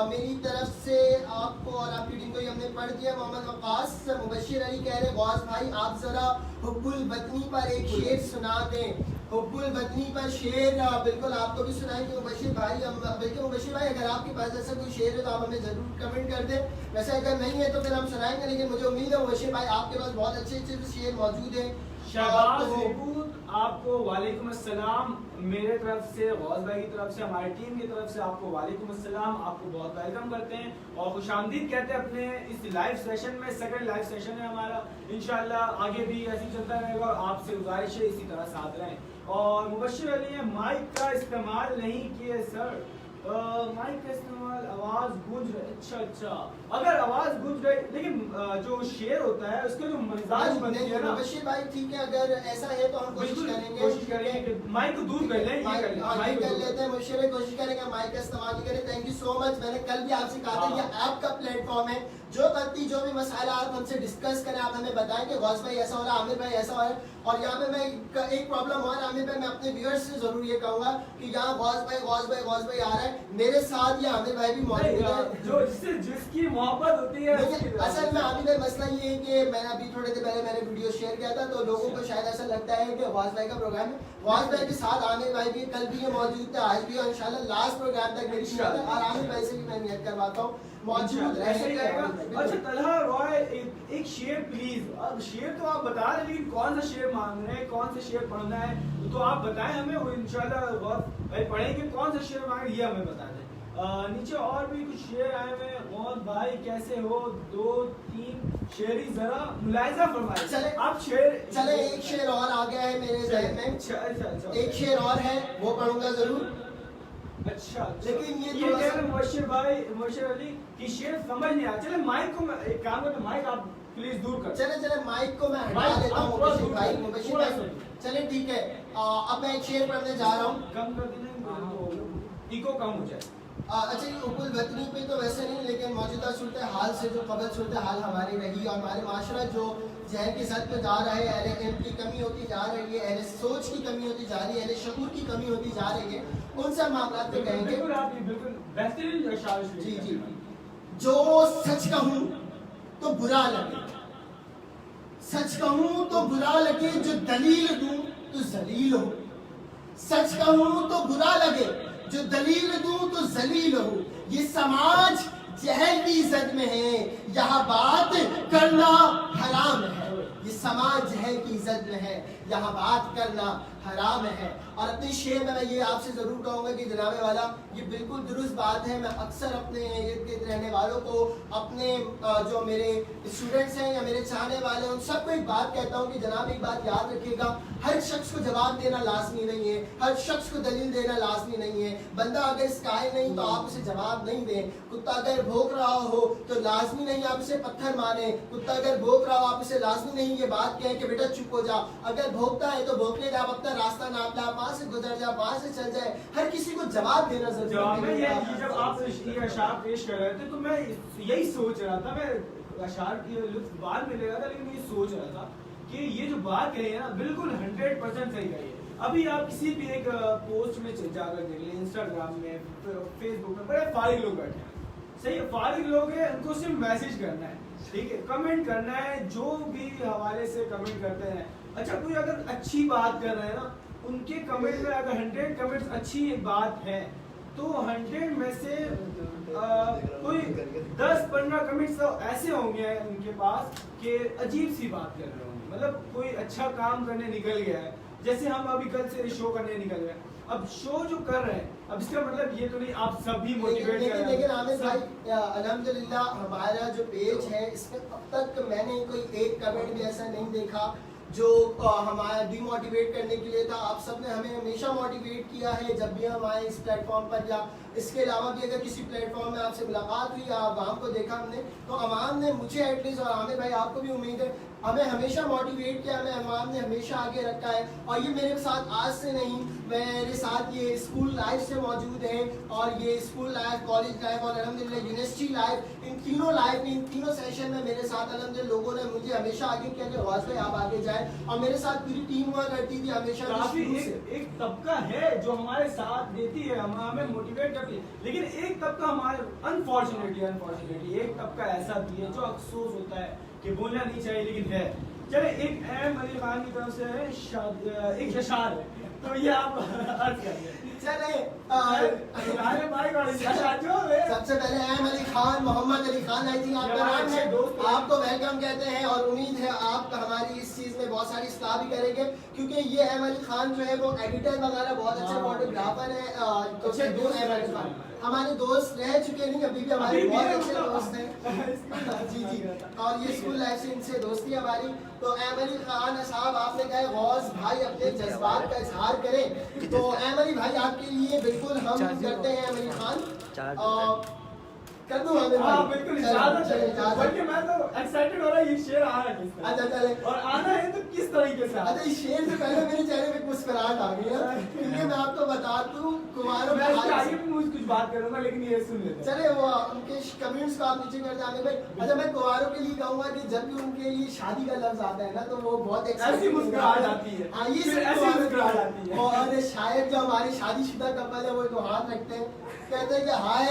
मेरी तरफ से आपको और आपकी टीम को ही हमने पढ़ दिया। मोहम्मद वकास मुबशिर अली कह रहे गौस भाई आप जरा हुब्बुल वतनी पर एक शेर सुना दें। हुब्बुल वतनी पर शेर बिल्कुल आपको भी सुनाएंगे मुबशिर भाई। हम बल्कि मुबशिर भाई अगर आपके पास ऐसा कोई शेर है तो आप हमें जरूर कमेंट कर दें, वैसे अगर नहीं है तो फिर हम सुनाएंगे, लेकिन मुझे उम्मीद है मुबशिर भाई आपके पास बहुत अच्छे अच्छे शेर मौजूद हैं। शहबाज रिपूत आपको वालेकुम अस्सलाम मेरे तरफ से, गौस भाई की तरफ से, हमारी टीम की तरफ से आपको वालेकुम अस्सलाम, आपको बहुत वेलकम करते हैं और खुशामदीद कहते हैं अपने इस लाइव सेशन में। सेकंड लाइव सेशन है हमारा, इंशाल्लाह आगे भी ऐसे चलता रहेगा और आपसे गुजारिश है इसी तरह साथ रहें। और मुबशिर अली है माइक का इस्तेमाल नहीं किए सर, माइक का इस्तेमाल, आवाज गूंज रही, अच्छा अगर आवाज गूंज रही, लेकिन जो शेर होता है उसका जो मिजाज बनती है ना मुबशिर भाई, ठीक है अगर ऐसा है तो हम कोशिश करेंगे कि माइक को दूर कर लें, माइक कर लेते हैं। मुबशिर भाई कोशिश करेंगे माइक का इस्तेमाल नहीं करें। Thank you so much. मैंने कल भी आपसे कहा था ये आपका प्लेटफॉर्म है, जो गलती जो भी मसाला आप हमसे डिस्कस करें, आप हमें बताएं कि गौस भाई ऐसा हो रहा है, आमिर भाई ऐसा हो रहा है। और यहाँ पे मैं एक प्रॉब्लम हुआ आमिर भाई, मैं अपने व्यूअर्स से जरूर ये कहूंगा कि यहाँ गौस भाई आ रहा है, मेरे साथ ये आमिर भाई भी मौजूद है, जो जिसकी मोहब्बत होती है। असल में आमिर भाई मसला ये है कि मैंने अभी थोड़े देर पहले मैंने वीडियो शेयर किया था, तो लोगों को शायद ऐसा लगता है कि गौस भाई का प्रोग्राम है। गौस भाई के साथ आमिर भाई भी कल भी ये मौजूद थे, आज भी, और इंशाल्लाह लास्ट प्रोग्राम तक मेरी नियत है और आमिर भाई से भी मैं नियत करवाता हूँ मौजूद रहेगा। अच्छा तलहा रॉय एक शेर प्लीज। अब शेर तो आप बता रहे, लेकिन कौन सा शेर मांग रहे हैं, कौन सा शेर पढ़ना है तो आप बताएं हमें, वो इंशाल्लाह भाई पढ़ेंगे। कौन सा शेर मांग रहे हैं ये हमें बता दें। नीचे और भी कुछ शेर आए हुए हैं। और भाई कैसे हो, 2-3 शेरी जरा मुलायजा फरमाइए। चले आप शेर, चले एक शेर और आ गया है मेरे जहन में, अच्छा एक शेर और है वो पढ़ूंगा जरूर। अच्छा लेकिन ये कह रहे मुबशिर भाई, मुबशिर अली की शेर समझ नहीं आया। चले माइक को मैं एक काम करता, माइक आप प्लीज दूर कर। चले माइक को मैं हटा माइक देता हूँ मुबशिर भाई। सुनिए। चले ठीक है, अब मैं एक शेर पढ़ने जा रहा हूँ। कम कर देना तो इको कम हो जाए। अच्छा ये हुब्बुल वतनी पे तो वैसे नहीं, लेकिन मौजूदा सूरत हाल से जो कबल सूरत हाल हमारी रही और हमारे माशरा जो जहन की सद पे जा रहा है, अहले इल्म की कमी होती जा रही है, अहले सोच की कमी होती जा रही है, अहले शऊर की कमी होती जा रही है, उन सब मामला पे कहेंगे। बिल्कुल आप ये बिल्कुल बेहतरीन अशार जी जो सच कहूँ तो बुरा लगे, सच कहूँ तो बुरा लगे, जो दलील दूँ तो जलील हो, सच कहूँ तो बुरा लगे, जो दलील दूँ तो जलील हो। ये समाज जहल की इज्जत में है, यहाँ बात करना हराम है। ये समाज जहल की इज्जत में है, यहाँ बात करना हराम है। और अपने शेर में मैं ये आपसे जरूर कहूँगा कि जनाबे वाला ये बिल्कुल दुरुस्त बात है। मैं अक्सर अपने इर्द गिर्द रहने वालों को, अपने जो मेरे स्टूडेंट्स हैं या मेरे चाहने वाले हैं, उन सबको एक बात कहता हूँ कि जनाब एक बात याद रखिएगा, हर शख्स को जवाब देना लाजमी नहीं है, हर शख्स को दलील देना लाजमी नहीं है। बंदा अगर इस कायल नहीं तो आप उसे जवाब नहीं दें। कुत्ता अगर भौंक रहा हो तो लाजमी नहीं आप उसे पत्थर मारे। कुत्ता अगर भौंक रहा हो आप उसे लाजमी नहीं ये बात कहें कि बेटा चुप हो जा। अगर भौंकता है तो भौंकने का आप अपना रास्ता नाप ला, वहां से गुजर जा, वहां से चल जाए। हर किसी को जवाब देना जरूरी है। जब आप ये अशार पेश कर रहे थे तो मैं यही सोच रहा था, मैं अशार की लुत्फ बाद में ले रहा था, लेकिन ये सोच रहा था कि ये जो बात कही है ना बिल्कुल 100% सही कही है। अभी आप किसी भी एक पोस्ट में जाकर देख लें, इंस्टाग्राम में, फेसबुक में, बड़े फारिग लोग बैठे हैं। सही फारिग लोग हैं, उनको सिर्फ मैसेज करना है, ठीक है, कमेंट करना है, जो भी हवाले से कमेंट करते हैं। अच्छा कोई अगर अच्छी बात कर रहे हैं ना, उनके कमेंट में अगर 100 कमेंट्स अच्छी बात है तो 100 में से कोई 10-15 कमेंट्स तो ऐसे होंगे उनके पास कि अजीब सी बात कर रहे होंगे, मतलब कोई अच्छा काम करने निकल गया है। जैसे हम अभी कल से शो करने निकल गए, अब शो जो कर रहे हैं, अब इसका मतलब ये तो नहीं आप सभी मोटिवेट कर रहे हैं। लेकिन आमिर भाई अल्हम्दुलिल्लाह हमारा जो पेज है इसमें अब तक मैंने कोई एक कमेंट भी ऐसा नहीं देखा जो हमारा डिमोटिवेट करने के लिए था। आप सब ने हमें हमेशा मोटिवेट किया है जब भी हम आए इस प्लेटफॉर्म पर, या इसके अलावा भी अगर किसी प्लेटफॉर्म में आपसे मुलाकात हुई या आवाम को देखा हमने, तो आवाम ने मुझे एटलीस्ट और आमिर भाई आपको भी उम्मीद है हमें हमेशा मोटिवेट किया, हमें आवाम ने हमेशा आगे रखा है। और ये मेरे साथ आज से नहीं, मेरे साथ ये स्कूल लाइफ से मौजूद है, और ये स्कूल लाइफ, कॉलेज लाइफ और अल्हम्दुलिल्लाह यूनिवर्सिटी लाइफ, इन तीनों सेशन में मेरे साथ अल्हम्दुलिल्लाह लोगों ने मुझे हमेशा आगे किया कि गौस भाई आप आगे जाए, और मेरे साथ पूरी टीम हुआ करती थी हमेशा। काफी एक तबका है जो हमारे साथ देती है, हमें मोटिवेट करती है, लेकिन एक तबका हमारे अनफॉर्चुनेटली एक तबका ऐसा भी है जो अफसोस होता है कि बोलना नहीं चाहिए लेकिन है। चले, एक अहम अली खान की तरफ से है एक जशार है, तो ये आप अर्ज करिए। चले सबसे पहले अहम अली खान, मोहम्मद अली खान, आई थिंक आपका नाम है, आपको वेलकम कहते हैं, और उम्मीद है आप हमारी इस चीज में बहुत सारी सलाह भी करेंगे, क्योंकि ये अहम अली खान जो है वो एडिटर वगैरह बहुत अच्छे फोटोग्राफर है। तो अहम अली खान हमारे दोस्त रह चुके नहीं, अभी भी हमारे बहुत अच्छे दोस्त हैं। जी जी, और ये स्कूल लाइफ से इनसे दोस्ती हमारी। तो अहम अली खान साहब, आपने कहा गौस भाई अपने जज्बात का इजहार करें, तो अहम अली भाई आपके लिए बिल्कुल हम करते हैं। अहम अली खान कर दूं हमें? हाँ बिल्कुल, बल्कि मैं तो एक्साइटेड हो रहा है, ये शेर आ रहा है किस तरह। अच्छा चले, और आना है तो किस तरीके से? अच्छा, इस शेर से पहले मेरे चेहरे पे मुस्कुराहट आ गई है, क्योंकि मैं आपको बता दूं कुमारों में आगे भी मुझे कुछ बात करूंगा, लेकिन ये सुन लेते हैं। चले, वो उनके कमेंट्स को आप नीचे कर जाने भाई। अच्छा, मैं कुमारों के लिए कहूंगा कि जब भी उनके लिए शादी का लफ्ज आता है ना, तो वो बहुत ऐसी मुस्कुराहट आती है। हाँ, ये ऐसी मुस्कुराहट आती है। और शायद जो हमारी शादीशुदा कपल है वो तो हाथ रखते हैं, कहते हैं कि हाय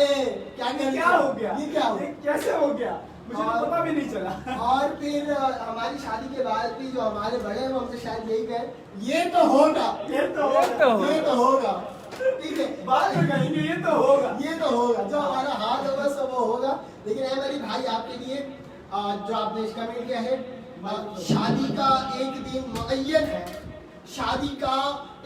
क्या हो गया, ये क्या हो, कैसे हो गया, मुझे तो पता भी नहीं चला। और फिर हमारी शादी के बाद भी जो हमारे बड़े हैं वो हमसे शायद यही कहें, ये तो होगा, ये तो होगा। ठीक है, बाद में कहेंगे ये तो होगा, जो हमारा हाथ होगा सब वो होगा। लेकिन मेरी भाई आपके लिए जो आपने कमेंट किया है, शादी का एक दिन मुअय्यन है, शादी का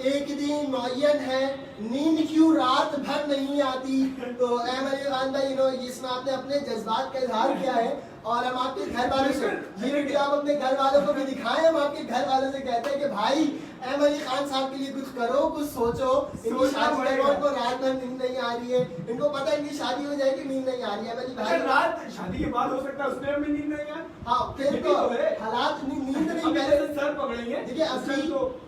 एक दिन मुअय्यन है, नींद क्यों रात भर नहीं आती। तो अली खान भाई इसमें आपने अपने जज्बात का इजहार किया है, और हम आपके घर वालों से ये वीडियो आप अपने घर वालों को भी दिखाएं। हम आपके घर वालों से कहते हैं कि भाई अहम अली खान साहब के लिए कुछ करो, कुछ सोचो। इनकी शादी है, इनको रात भर नींद नहीं आ रही है, इनको पता है इनकी शादी हो जाएगी, नींद नहीं आ रही है। अहम भाई रात शादी के बाद हो सकता है उसमें भी नींद नहीं आए। हाँ, फिर तो हालात नींद नहीं, पहले सर पकड़ेंगे। देखिए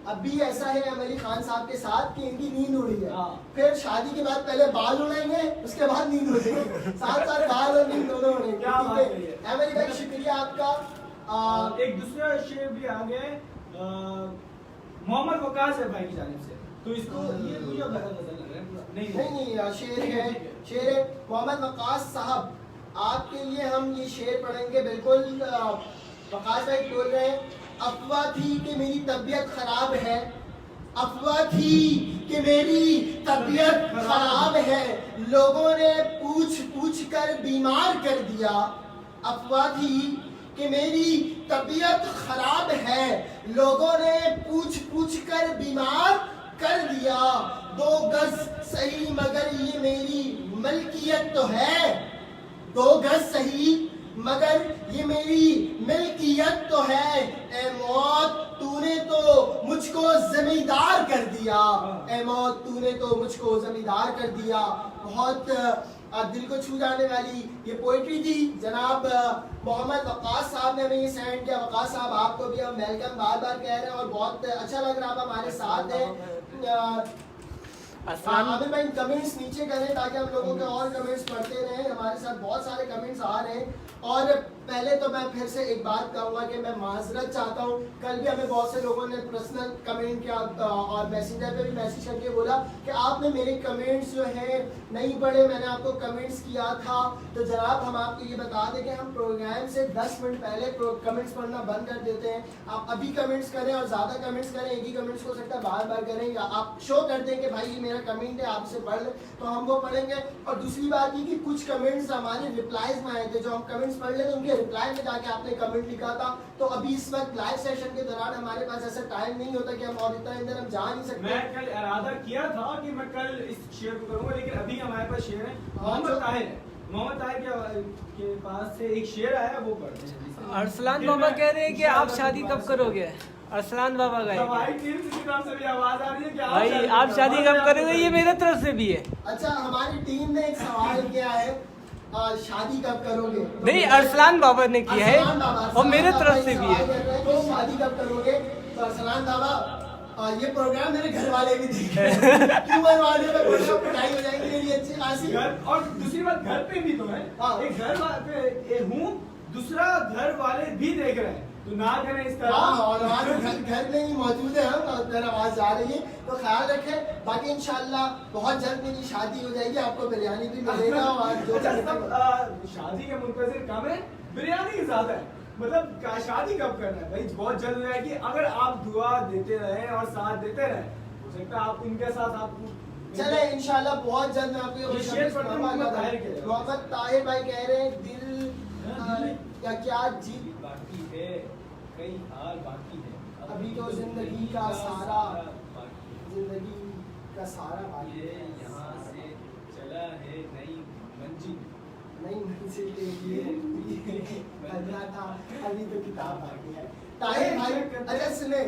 अभी ऐसा है अहम अली खान साहब के साथ कि इनकी नींद उड़ी है, फिर शादी के बाद पहले बाल उड़ेंगे, उसके बाद नींद उड़ेगी, साथ साथ बाल और नींद दोनों उड़ेंगे। अहम अली भाई शुक्रिया आपका। एक दूसरा शेर भी आ गए मोहम्मद वकास है भाई की जानिब से, तो इसको ये मुझे गलत लग रहा है। नहीं, शेर है मोहम्मद वकास साहब, आपके लिए हम ये शेर पढ़ेंगे। बिल्कुल वकास भाई बोल रहे हैं, अफवाह थी कि मेरी तबीयत खराब है, अफवाह थी कि मेरी तबीयत खराब है, लोगों ने पूछ पूछ कर बीमार कर दिया। अफवाह थी कि मेरी तबीयत खराब है, लोगों ने पूछ पूछ कर बीमार कर दिया। 2 गज सही मगर ये मेरी मलकियत तो है, 2 गज सही मगर ये मेरी मिल्कियत तो है। ए मौत तूने तो मुझको जमींदार कर दिया, ए मौत तूने तो मुझको जमींदार कर दिया। बहुत दिल को छू जाने वाली ये पोइट्री थी। जनाब मोहम्मद वकास साहब ने हमें ये सेंड किया। वकास साहब आपको भी हम वेलकम बार बार कह रहे हैं, और बहुत अच्छा लग रहा है आप हमारे साथ हैं। आमिर भाई कमेंट्स नीचे करें ताकि हम लोगों के और कमेंट्स पढ़ते रहें। हमारे साथ बहुत सारे कमेंट्स आ रहे हैं, और पहले तो मैं फिर से एक बात कहूँगा कि मैं माजरत चाहता हूँ। कल भी हमें बहुत से लोगों ने पर्सनल कमेंट किया और मैसेंजर पे भी मैसेज करके बोला कि आपने मेरे कमेंट्स जो है नहीं पढ़े, मैंने आपको कमेंट्स किया था। तो जनाब हम आपको ये बता दें कि हम प्रोग्राम से 10 मिनट पहले कमेंट्स पढ़ना बंद कर देते हैं। आप अभी कमेंट्स करें और ज़्यादा कमेंट्स करें, एक ही कमेंट्स हो सकता है बार बार करें, या आप शो कर दें कि भाई ये मेरा कमेंट है आप इसे पढ़ लें, तो हम वो पढ़ेंगे। और दूसरी बात ये कि कुछ कमेंट्स हमारे रिप्लाईज में आए थे, जो हम कमेंट्स पढ़ लेते उनके रिप्लाई में जाके आपने कमेंट लिखा था। तो अभी इस वक्त लाइव सेशन के दौरान हमारे पास ऐसा टाइम नहीं होता कि हम और इतना अंदर हम जा नहीं सकते। मैं कल इरादा किया था कि मैं कल इस शेयर को करूंगा, लेकिन अभी हमारे पास शेयर है मोहम्मद ताहिर के पास से एक शेर आया, वो पढ़ते हैं। अरसलान मामा कह रहे हैं कि आप शादी कब करोगे? अरसलान बाबा हमारी गए टीम की तरफ से भी आवाज आ रही है कि भाई आप शादी कब करोगे, ये मेरे तरफ से भी है। अच्छा, हमारी टीम ने एक सवाल किया है, शादी कब करोगे? नहीं, अरसलान बाबा ने किया है अरसलान बाबा, और मेरे अरसलान तरफ बाबा से ये भी है। सवाल कर रहे हैं कि शादी कब करोगे? तो अरसलान बाबा, ये प्रोग्राम मेरे घर वाले भी देख रहे हैं। क्यों बनवाने में पिटाई हो जाएगी मेरी अच्छी खासी। और दूसरी बात घर पे भी तो है, हाँ। एक घर पे हूँ, दूसरा घर वाले भी देख रहे हैं, तो ना करें इस तरह। हाँ, और हमारे घर में ही मौजूद है हम, और आवाज आ रही है, तो ख्याल रखें। बाकी इंशाल्लाह बहुत जल्द मेरी शादी हो जाएगी, आपको बिरयानी भी मिलेगा और जो अच्छा, सब शादी के मुंतज़िर कम है, बिरयानी की ज्यादा है। मतलब शादी कब करना है भाई, बहुत जल्द है कि अगर आप दुआ देते रहे और साथ देते रहे, हो सकता है आप इनके साथ आप चले इंशाल्लाह बहुत जल्द मैं आपको ये शेर पढ़ते हैं, मोहम्मद ताहिर के। मोहम्मद ताहिर भाई कह रहे हैं दिल या क्या जीत बाकी है, कई हाल बाकी है, अभी तो जिंदगी का सारा बाकी है। जिंदगी का सारा बाकी ये है। यहाँ से चला है नई मंजिल, नई मंजिल के लिए अल्लाह था, अभी तो किताब बाकी है। ताहिर भाई, अच्छा सुने,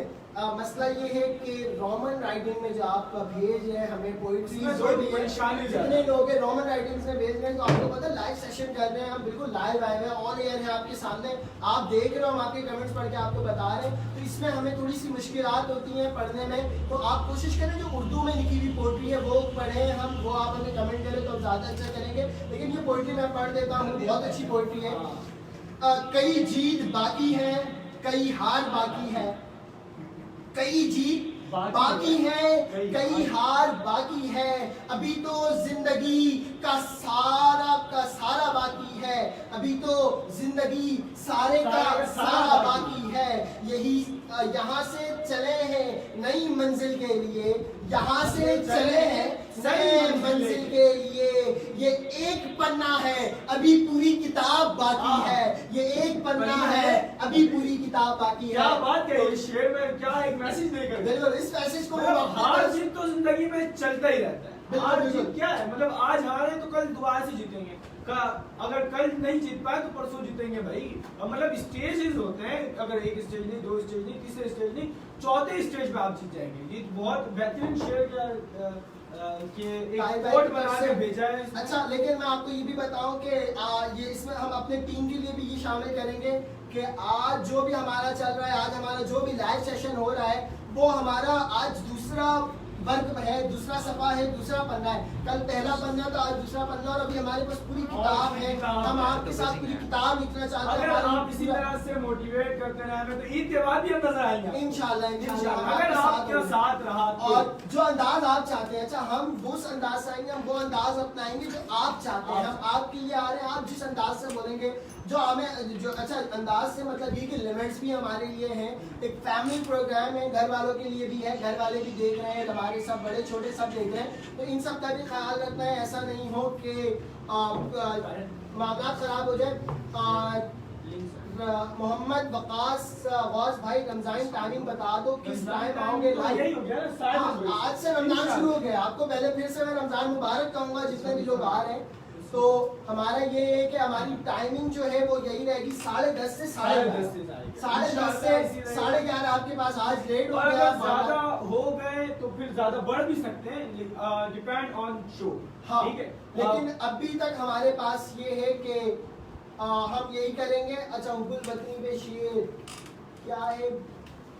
मसला ये है कि रोमन राइटिंग में जो आप भेज रहे हैं हमें पोइट्री, उसमें जो भी कोई शामिल है। जितने लोग हैं रोमन राइटिंग्स में भेज रहे हैं, तो आपको पता है लाइव सेशन कर रहे हैं हम, बिल्कुल लाइव आए हुए हैं, ऑन एयर है आपके सामने, आप देख रहे हो, हम आपके कमेंट्स पढ़ के आपको बता रहे हैं। तो इसमें हमें थोड़ी सी मुश्किलात होती हैं पढ़ने में, तो आप कोशिश करें जो उर्दू में लिखी हुई पोइट्री है वो पढ़ें हम, वो आप हमें कमेंट करें तो हम ज़्यादा अच्छा करेंगे। लेकिन ये पोइट्री मैं पढ़ देता हूँ, बहुत अच्छी पोइट्री है। कई जीत बाकी है, कई हार बाकी है, कई जीत बाकी है, कई हार बाकी है, अभी तो जिंदगी का सारा बाकी है, अभी तो जिंदगी सारे का सारा बाकी है। यही यहाँ से चले हैं नई मंजिल के लिए, यहाँ से चले हैं नए मंजिल के लिए। ये एक पन्ना है, अभी पूरी किताब बाकी है, ये एक पन्ना है, अभी पूरी किताब बाकी है। क्या बात है, इस शेर में क्या एक मैसेज देकर बिल्कुल, इस मैसेज को मतलब हार जीत तो जिंदगी में चलता ही रहता है। बिल्कुल, हार बिल्कुल। जीत क्या है, मतलब आज हारे तो कल दोबारा से जीतेंगे, अगर कल नहीं जीत पाए तो परसों जीतेंगे भाई। मतलब स्टेजेस होते हैं, अगर एक स्टेज नहीं, दो स्टेज नहीं, तीसरे स्टेज नहीं, चौथे स्टेज पे आप जीत जाएंगे। ये बहुत बेहतरीन शेर के एक कोट बना के भेजा है। अच्छा, लेकिन मैं आपको ये भी बताऊं कि ये इसमें हम अपने टीम के लिए भी ये शामिल करेंगे कि आज जो भी हमारा चल रहा है, आज हमारा जो भी लाइव सेशन हो रहा है, वो हमारा आज दूसरा वर्ग है, दूसरा सफा है, दूसरा पन्ना है। कल पहला पन्ना था, आज दूसरा पन्ना, और अभी हमारे पास पूरी किताब है। हम आपके साथ पूरी किताब लिखना चाहते हैं। अगर आप इसी तरह से मोटिवेट करते रहे तो ईद के बाद भी हम नजर आएंगे इंशाल्लाह अगर आपके साथ रहा तो। और जो अंदाज आप चाहते हैं, अच्छा हम उस अंदाज से आएंगे, हम वो अंदाज अपनाएंगे जो आप चाहते हैं। हम आपके लिए आ रहे हैं, आप जिस अंदाज से बोलेंगे, जो हमें जो अच्छा अंदाज से मतलब ये कि लिमिट्स भी हमारे लिए हैं। एक फैमिली प्रोग्राम है, घर वालों के लिए भी है, घर वाले भी देख रहे हैं, हमारे सब बड़े छोटे सब देख रहे हैं, तो इन सब का भी ख्याल रखना है। ऐसा नहीं हो कि मामला खराब हो जाए। मोहम्मद वकास गौस भाई, रमजान टाइमिंग बता दो, किस टाइम आओगे लाइव? आज से रमजान शुरू हो गया, आपको पहले फिर से मैं रमजान मुबारक कहूँगा जितने भी लोग आ रहे हैं। तो हमारा ये है कि हमारी टाइमिंग जो है वो यही रहेगी 10:30 से 11:30, 10:30 से 11:30 आपके पास। आज लेट हो गया, ज्यादा हो गए तो फिर ज्यादा बढ़ भी सकते हैं, डिपेंड ऑन शो। हाँ, ठीक है, लेकिन अभी तक हमारे पास ये है कि हम यही करेंगे। अच्छा, उबुल बतनी पे शेर क्या है?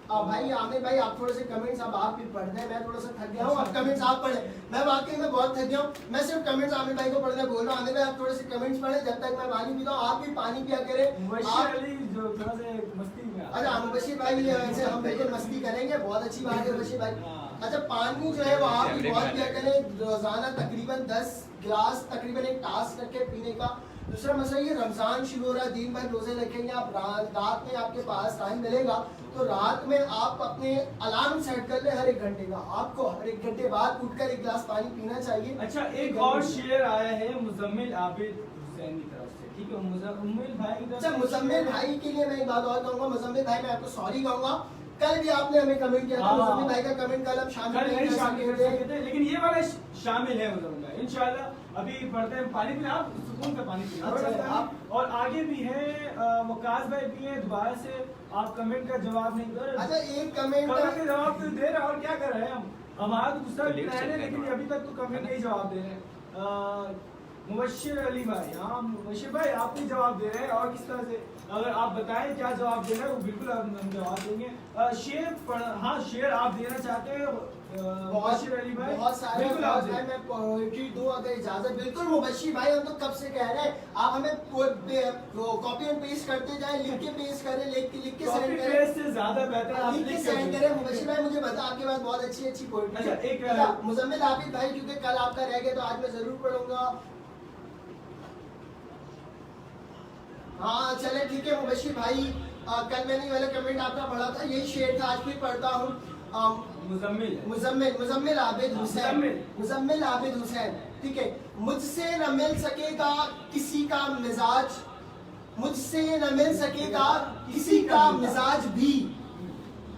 भाई आमिर भाई, आप थोड़े से कमेंट्स अब आप भी पढ़ दें, मैं थोड़ा सा थक गया हूँ, अब कमेंट्स आप पढ़ें। मैं वाकई में बहुत थक गया हूँ, मैं सिर्फ कमेंट्स आमिर भाई को पढ़ने बोल रहा हूँ। आमिर भाई आप थोड़े से कमेंट्स पढ़ें, जब तक मैं पानी पीता हूँ, आप भी पानी पिया करें। अच्छा, मुबशीर भाई से हम बिल्कुल मस्ती करेंगे, बहुत अच्छी बात है मुबशीर भाई। अच्छा, पानी जो है वो आप भी बहुत पिया करें, रोजाना तकरीबन 10 गिलास, तकरीबन एक टास्क रखे पीने का। दूसरा मसला ये रमजान शुरू हो रहा है, दिन भर रोजे रखेंगे आप, रात में आपके पास टाइम मिलेगा तो रात में आप अपने अलार्म सेट कर ले हर 1 घंटे का, आपको हर 1 घंटे बाद उठकर 1 गिलास पानी पीना चाहिए। अच्छा, एक और शेर आया है मुजम्मिल आबिद हुसैन की तरफ से, ठीक है, मुजम्मिल भाई की तरफ से। अच्छा, मुजम्मिल भाई के लिए मैं एक बात और कहूँगा, मुजम्मिल भाई मैं आपको सॉरी कहूँगा, कल भी आपने हमें कमेंट किया था, मुजम्मिल भाई का कमेंट कल हम शामिल नहीं कर सके थे, लेकिन ये वाला शामिल है मुजम्मिल भाई, इंशाल्लाह अभी पढ़ते हैं पानी पीना, आप सुकून का पानी पीना। अच्छा, आप और आगे भी है वकास भाई भी है, दोबारा से आप कमेंट का जवाब नहीं दे रहे। अच्छा एक कमेंट कमेंट का जवाब तो दे रहे हैं और क्या कर रहे हैं हम, हमारा तो गुस्सा भी रहे हैं, लेकिन अभी तक तो कमेंट का ही जवाब दे रहे हैं। मुबश्शिर अली भाई, हाँ मुबश्शिर भाई आप भी जवाब दे रहे हैं, और किस तरह से अगर आप बताएं क्या जवाब देना है वो बिल्कुल हम जवाब देंगे। शेर हाँ शेर आप देना चाहते हैं मुबश्शिर अली भाई, बहुत सारे बिल्कुल आप भाई, दें। मैं पोएट्री दूं अगर इजाजत। बिल्कुल मुबश्शिर भाई, हम तो कब से कह रहे हैं आप हमें कॉपी एंड पेस्ट करते जाए, लिख के पेस्ट करें, लिख के कॉपी सेंड करें, पेस्ट से ज्यादा बेहतर आप लिख के लिख सेंड के करें। मुबश्शिर भाई मुझे बता, आपके पास बहुत अच्छी अच्छी पोएट्री अच्छा, एक है। मुजम्मिल आबिद भाई, क्योंकि कल आपका रह गया तो आज मैं जरूर पढ़ूंगा। हाँ चले ठीक है मुबश्शिर भाई, कल मैंने वाला कमेंट आपका पढ़ा था, यही शेर था, आज भी पढ़ता हूँ। मुजम्मिल आबिद हुसैन, मुजम्मिल आबिद हुसैन, ठीक है। मुझसे न मिल सकेगा किसी का मिजाज, मुझसे न मिल सकेगा किसी का मिजाज भी,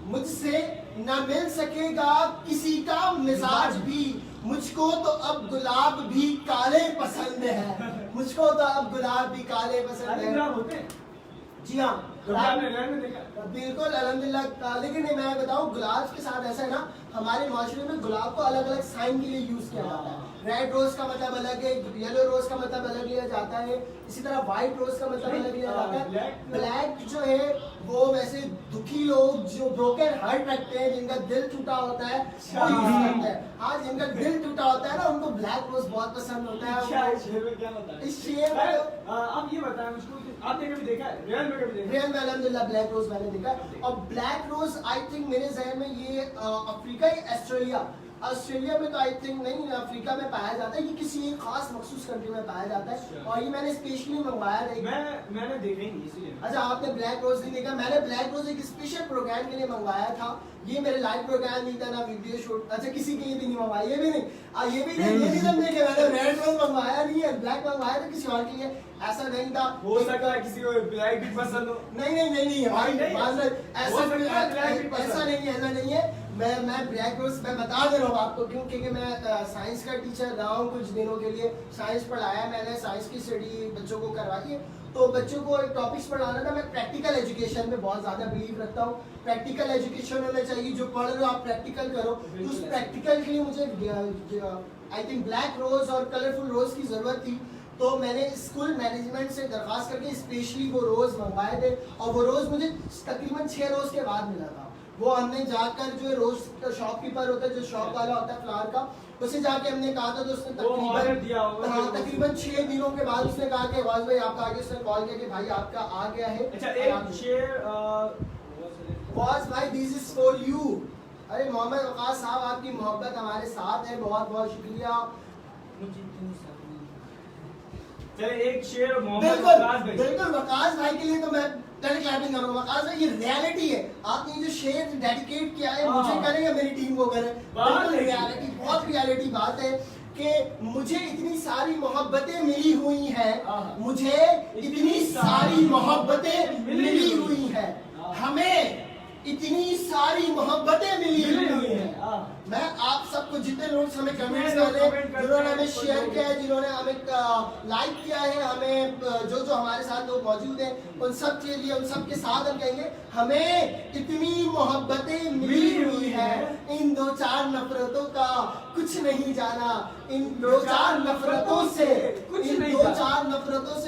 मुझसे न मिल सकेगा किसी का मिजाज भी, मुझको तो अब गुलाब भी काले पसंद है, मुझको तो अब गुलाब भी काले पसंद है। होते हैं जी हाँ, गुलाब ने घर में देखा। बिल्कुल अल्हम्दुलिल्लाह। लेकिन मैं बताऊं गुलाब के साथ ऐसा है ना, हमारे माशरे में गुलाब को अलग अलग साइन के लिए यूज किया जाता है। रेड रोज का मतलब अलग है, येलो रोज का मतलब अलग लिया जाता है, इसी तरह व्हाइट रोज का मतलब अलग लिया जाता है। ब्लैक जो है वो वैसे दुखी लोग जो ब्रोकन हार्ट रखते हैं, जिनका दिल टूटा होता है वो यूज करते हैं। हाँ, जिनका दिल टूटा होता है ना उनको ब्लैक रोज बहुत पसंद होता है। शेर में क्या होता है? इस शेर में आप ये बताएं मुझको कि आपने कभी देखा है रियल में? कभी देखा है? रियल में अल्हम्दुलिल्लाह ब्लैक रोज मैंने देखा है। और ब्लैक रोज आई थिंक मेरे जहन में ये अफ्रीका या ऑस्ट्रेलिया में तो आई थिंक नहीं, अफ्रीका में पाया जाता है, ये किसी एक खास मखसूस कंट्री में पाया जाता है। और ये मैंने स्पेशली मंगवाया था। मैंने देखा ही नहीं इसीलिए। अच्छा आपने ब्लैक रोज नहीं देखा? मैंने ब्लैक रोज एक स्पेशल प्रोग्राम के लिए मंगवाया था। ये मेरे लाइव प्रोग्राम नहीं था ना वीडियो शूट। अच्छा किसी के लिए भी नहीं मंगवाया, ये भी नहीं, ये भी समझे कि मैंने रेड रोज मंगवाया नहीं है, ब्लैक मंगवाया था किसी और के लिए, ऐसा नहीं था। हो सकता है किसी को ब्लैक भी पसंद हो। नहीं भाई, ऐसा ऐसा नहीं है। मैं ब्लैक रोज मैं बता दे रहा हूँ आपको क्यों, क्योंकि मैं साइंस का टीचर रहा हूँ कुछ दिनों के लिए, साइंस पढ़ाया मैंने, साइंस की स्टडी बच्चों को करवाई है। तो बच्चों को एक टॉपिक्स पढ़ाना था, मैं प्रैक्टिकल एजुकेशन में बहुत ज्यादा बिलीव रखता हूँ। प्रैक्टिकल एजुकेशन होना चाहिए, जो पढ़ रहे हो आप प्रैक्टिकल करो। तो उस प्रैक्टिकल के लिए मुझे आई थिंक ब्लैक रोज और कलरफुल रोज की जरूरत थी। तो मैंने स्कूल मैनेजमेंट से दरखास्त करके स्पेशली वो रोज मंगवाए थे, और वो रोज मुझे तकरीबन 6 रोज के बाद मिला था। वो हमने जाकर जो रोज शॉपकीपर होता है, जो शॉप वाला होता है फ्लावर का, उसे जाके हमने कहा था, तो उसने तकरीबन 6 दिनों के बाद उसने कहा कि आवाज भाई आपका आगे, उसने कॉल किया कि भाई आपका आ गया है। अच्छा एक शेर वाज भाई दिस इज फॉर यू। अरे मोहम्मद वकास साहब आपकी मोहब्बत हमारे साथ है, बहुत बहुत शुक्रिया। चले एक शेर मोहम्मद वकास भाई। बिल्कुल वकास भाई के लिए तो मैं क्लैपिंग करूंगा। वकास भाई ये रियलिटी है, आपने जो शेर डेडिकेट किया है मुझे करें या मेरी टीम को करें, बिल्कुल रियलिटी, बहुत रियलिटी बात है कि मुझे इतनी सारी मोहब्बतें मिली हुई हैं, मुझे इतनी सारी मोहब्बतें मिली हुई हैं, हमें इतनी सारी मोहब्बतें मिली हुई हैं। मैं आप सबको जितने लोग हमें कमेंट्स कर रहे हैं, जिन्होंने हमें शेयर किया है, जिन्होंने हमें लाइक किया है, हमें जो हमारे साथ लोग मौजूद हैं, उन सब के लिए, उन सब के साथ हम कहेंगे हमें इतनी मोहब्बतें मिली हुई हैं, इन 2-4 नफरतों का कुछ नहीं जाना, इन 2-4 नफरतों से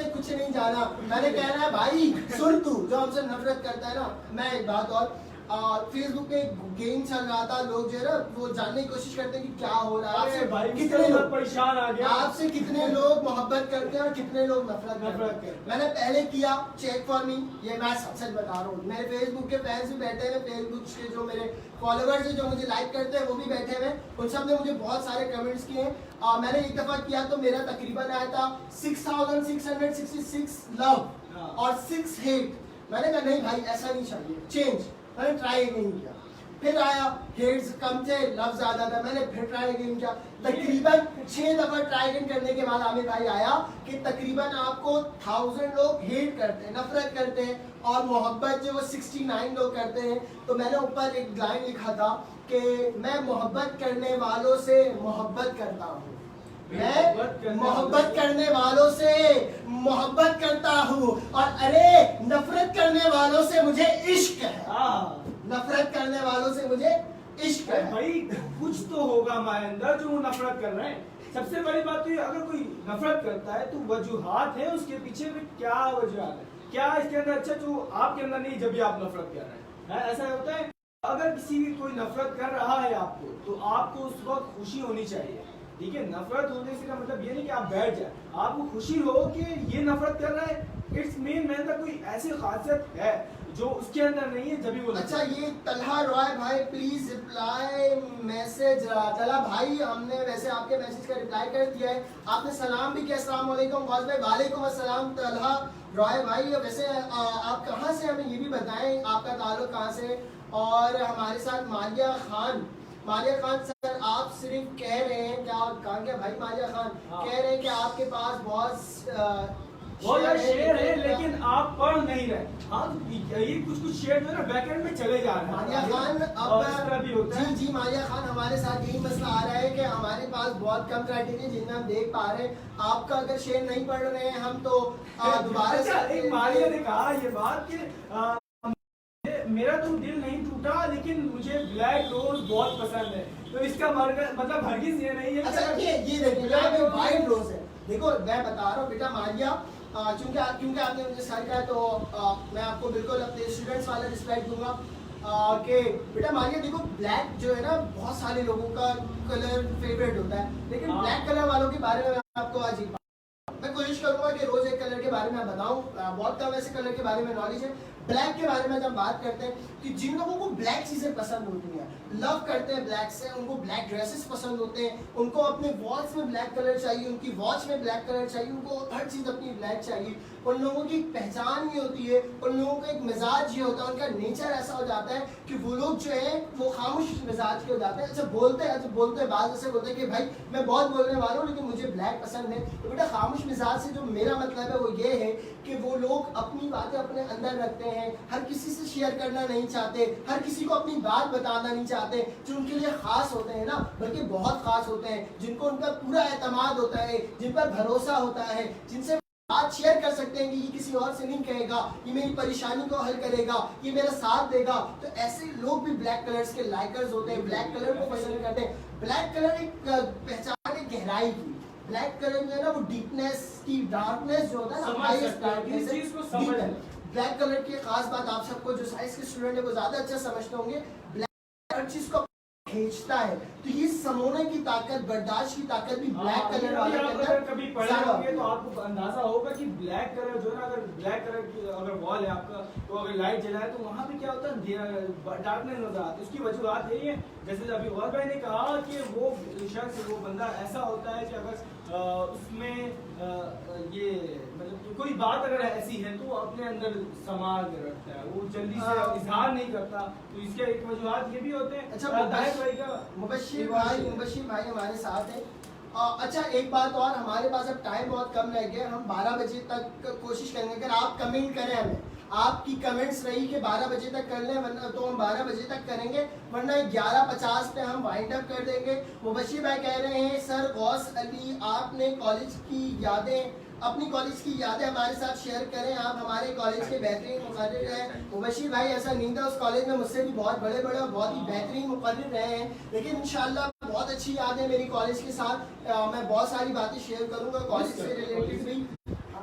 कुछ नहीं जाना। मैंने कहना है भाई सुन, तू जो हमसे नफरत करता है ना, मैं एक बात और फेसबुक पे गेम चल रहा था, लोग जो है ना वो जानने की कोशिश करते हैं कि क्या हो रहा है, आपसे कितने लोग परेशान आ गया, आपसे कितने लोग मोहब्बत करते हैं और कितने लोग नफरत करते हैं। मैंने पहले किया चेक फॉर मी, ये मैं सच बता रहा हूँ, मेरे फेसबुक के फैंस भी बैठे हुए, फेसबुक के जो मेरे फॉलोअर्स हैं जो मुझे लाइक करते हैं वो भी बैठे हुए, उन सब ने मुझे बहुत सारे कमेंट्स किए हैं। मैंने एक दफा किया तो मेरा तकरीबन आया था 6666 लव और 6 हेट। मैंने कहा नहीं भाई ऐसा नहीं चाहिए, चेंज। मैंने ट्राई अगेन किया, फिर आया हेट्स कम थे, लव ज्यादा था, मैंने फिर ट्राई अगेन किया। तकरीबन 6 दफा ट्राई अगेन करने के बाद आमिर भाई आया कि तकरीबन आपको 1000 लोग हेट करते हैं, नफरत करते हैं, और मोहब्बत जो वो 69 लोग करते हैं। तो मैंने ऊपर एक लाइन लिखा था कि मैं मोहब्बत करने वालों से मोहब्बत करता हूँ, मैं मोहब्बत करने वालों से मोहब्बत करता हूँ, और अरे नफरत करने वालों से मुझे इश्क है। नफरत करने वालों से मुझे इश्क है। भाई कुछ तो होगा हमारे अंदर जो वो नफरत कर रहे हैं। सबसे बड़ी बात तो ये, अगर कोई नफरत करता है तो वजूहात है उसके पीछे में, क्या वजूहात है, क्या इसके अंदर अच्छा जो आपके अंदर नहीं जब भी आप नफरत कर रहे हैं, ऐसा होता है। अगर किसी भी कोई नफरत कर रहा है आपको, तो आपको उस वक्त खुशी होनी चाहिए, ठीक है। नफरत होने से का मतलब ये नहीं कि आप बैठ जाए, आपको खुशी हो कि ये नफरत कर रहा है, इट्स मीन मेरे अंदर कोई ऐसी खासियत है जो उसके अंदर नहीं है, जब भी वो अच्छा, ये तलहा रॉय भाई प्लीज रिप्लाई मैसेज। तलहा भाई, हमने वैसे आपके मैसेज का रिप्लाई कर दिया है, आपने सलाम भी किया। अस्सलाम वालेकुम गौस भाई। वालेकुम अस्सलाम तलहा रॉय भाई। वैसे आप कहाँ से, हमें ये भी बताएं आपका ताल्लुक कहाँ से। और हमारे साथ मालिया खान सर, आप सिर्फ कह रहे हैं क्या, कहा क्या भाई मालिया खान, कह रहे हैं कि आपके पास बहुत शेयर है लेकिन आप पढ़ नहीं रहे। हाँ, ये कुछ शेयर जो है ना बैकएंड में चले जा रहे हैं। मालिया खान, अब जी मालिया खान, हमारे साथ यही मसला आ रहा है कि हमारे पास बहुत कम क्राइटेरिया जिनमें हम देख पा रहे हैं। आपका अगर शेयर नहीं पढ़ रहे हैं हम तो दोबारा से। एक मालिया ने कहा ये बात कि मेरा तो दिल नहीं टूटा लेकिन मुझे ब्लैक रोज बहुत पसंद है, तो इसका मतलब हरगिज ये नहीं है। अच्छा, ये देखिए वाइट रोज है। देखो मैं बता रहा हूँ बेटा मालिया, क्योंकि आपने मुझे सर कहा तो मैं आपको बिल्कुल अपने स्टूडेंट्स वाला रिस्पेक्ट दूंगा कि बेटा मालिया देखो, ब्लैक जो है ना बहुत सारे लोगों का कलर फेवरेट होता है, लेकिन ब्लैक कलर वालों के बारे में मैं आपको आज मैं कोशिश करूंगा कि रोज एक कलर के बारे में बताऊं। बहुत कम ऐसे कलर के बारे में नॉलेज है। ब्लैक के बारे में जब बात करते हैं कि जिन लोगों को ब्लैक चीजें पसंद होती हैं, लव करते हैं ब्लैक से, उनको ब्लैक ड्रेसेस पसंद होते हैं, उनको अपने वॉल्स में ब्लैक कलर चाहिए, उनकी वॉच में ब्लैक कलर चाहिए, उनको हर चीज अपनी ब्लैक चाहिए। उन लोगों की पहचान ये होती है, उन लोगों का एक मिजाज ये होता है, उनका नेचर ऐसा हो जाता है कि वो लोग जो है वो खामोश मिजाज के हो जाते हैं। अच्छा बोलते हैं बाद ऐसे बोलते हैं कि भाई मैं बहुत बोलने वाला हूँ लेकिन मुझे ब्लैक पसंद है। तो बेटा खामोश मिजाज से जो मेरा मतलब है वो ये है कि वो लोग अपनी बातें अपने अंदर रखते हैं, हर किसी से शेयर करना नहीं चाहते, हर किसी को अपनी बात बताना नहीं चाहते। जो उनके लिए खास होते हैं ना, बल्कि बहुत खास होते हैं, जिनको उनका पूरा एतमाद होता है, जिन पर भरोसा होता है, जिनसे बात शेयर कर सकते हैं कि ये किसी और से नहीं कहेगा, ये मेरी परेशानी को हल करेगा, ये मेरा साथ देगा। तो ऐसे लोग भी ब्लैक कलर्स के लाइकर्स होते हैं, ब्लैक कलर को पसंद करते हैं। ब्लैक कलर एक पहचान है गहराई की। ब्लैक कलर जो है ना वो डीपनेस की, डार्कनेस जो होता है ना, ब्लैक कलर की खास बात आप सबको जो साइंस के स्टूडेंट है वो ज्यादा अच्छा समझते होंगे। ब्लैक हर चीज को खींचता है, तो ये समोने की ताकत, बर्दाश्त की ताकत भी ब्लैक कलर वाले के अंदर कभी पढ़े होंगे तो आपको अंदाजा होगा कि ब्लैक कलर जो है ना, अगर ब्लैक कलर की अगर वॉल है आपका, तो अगर लाइट जलाए तो वहां पे क्या होता है, डार्कनेस नजर आती है। उसकी वजूहत यही है, जैसे अभी गौर भाई ने कहा कि वो शख्स, वो बंदा ऐसा होता है कि अगर उसमें ये मतलब कोई बात अगर ऐसी है तो वो अपने अंदर संभाल के रखता है, वो जल्दी से इजहार नहीं करता। तो इसके एक वजूहत ये भी होते हैं। अच्छा, मुबश्शिर भाई हमारे साथ है। अच्छा एक बात और, हमारे पास अब टाइम बहुत कम रह गया, हम 12 बजे तक कोशिश करेंगे। अगर आप कमेंट करें, हमें आपकी कमेंट्स रही कि 12 बजे तक कर लें, वरना तो हम 12 बजे तक करेंगे, वरना 11:50 पे हम वाइंड अप कर देंगे। मुबश्शिर भाई कह रहे हैं सर गौस अली, आपने कॉलेज की यादें, अपनी कॉलेज की यादें हमारे साथ शेयर करें, आप हमारे कॉलेज के बेहतरीन मुक़र्रिर हैं। मुबश्शिर भाई ऐसा नहीं था, उस कॉलेज में मुझसे भी बहुत बड़े और बहुत ही बेहतरीन मुक़र्रिर रहे हैं, लेकिन इंशाल्लाह बहुत अच्छी यादें मेरी कॉलेज के साथ। मैं बहुत सारी बातें शेयर करूँगा कॉलेज से रिलेटेड भी।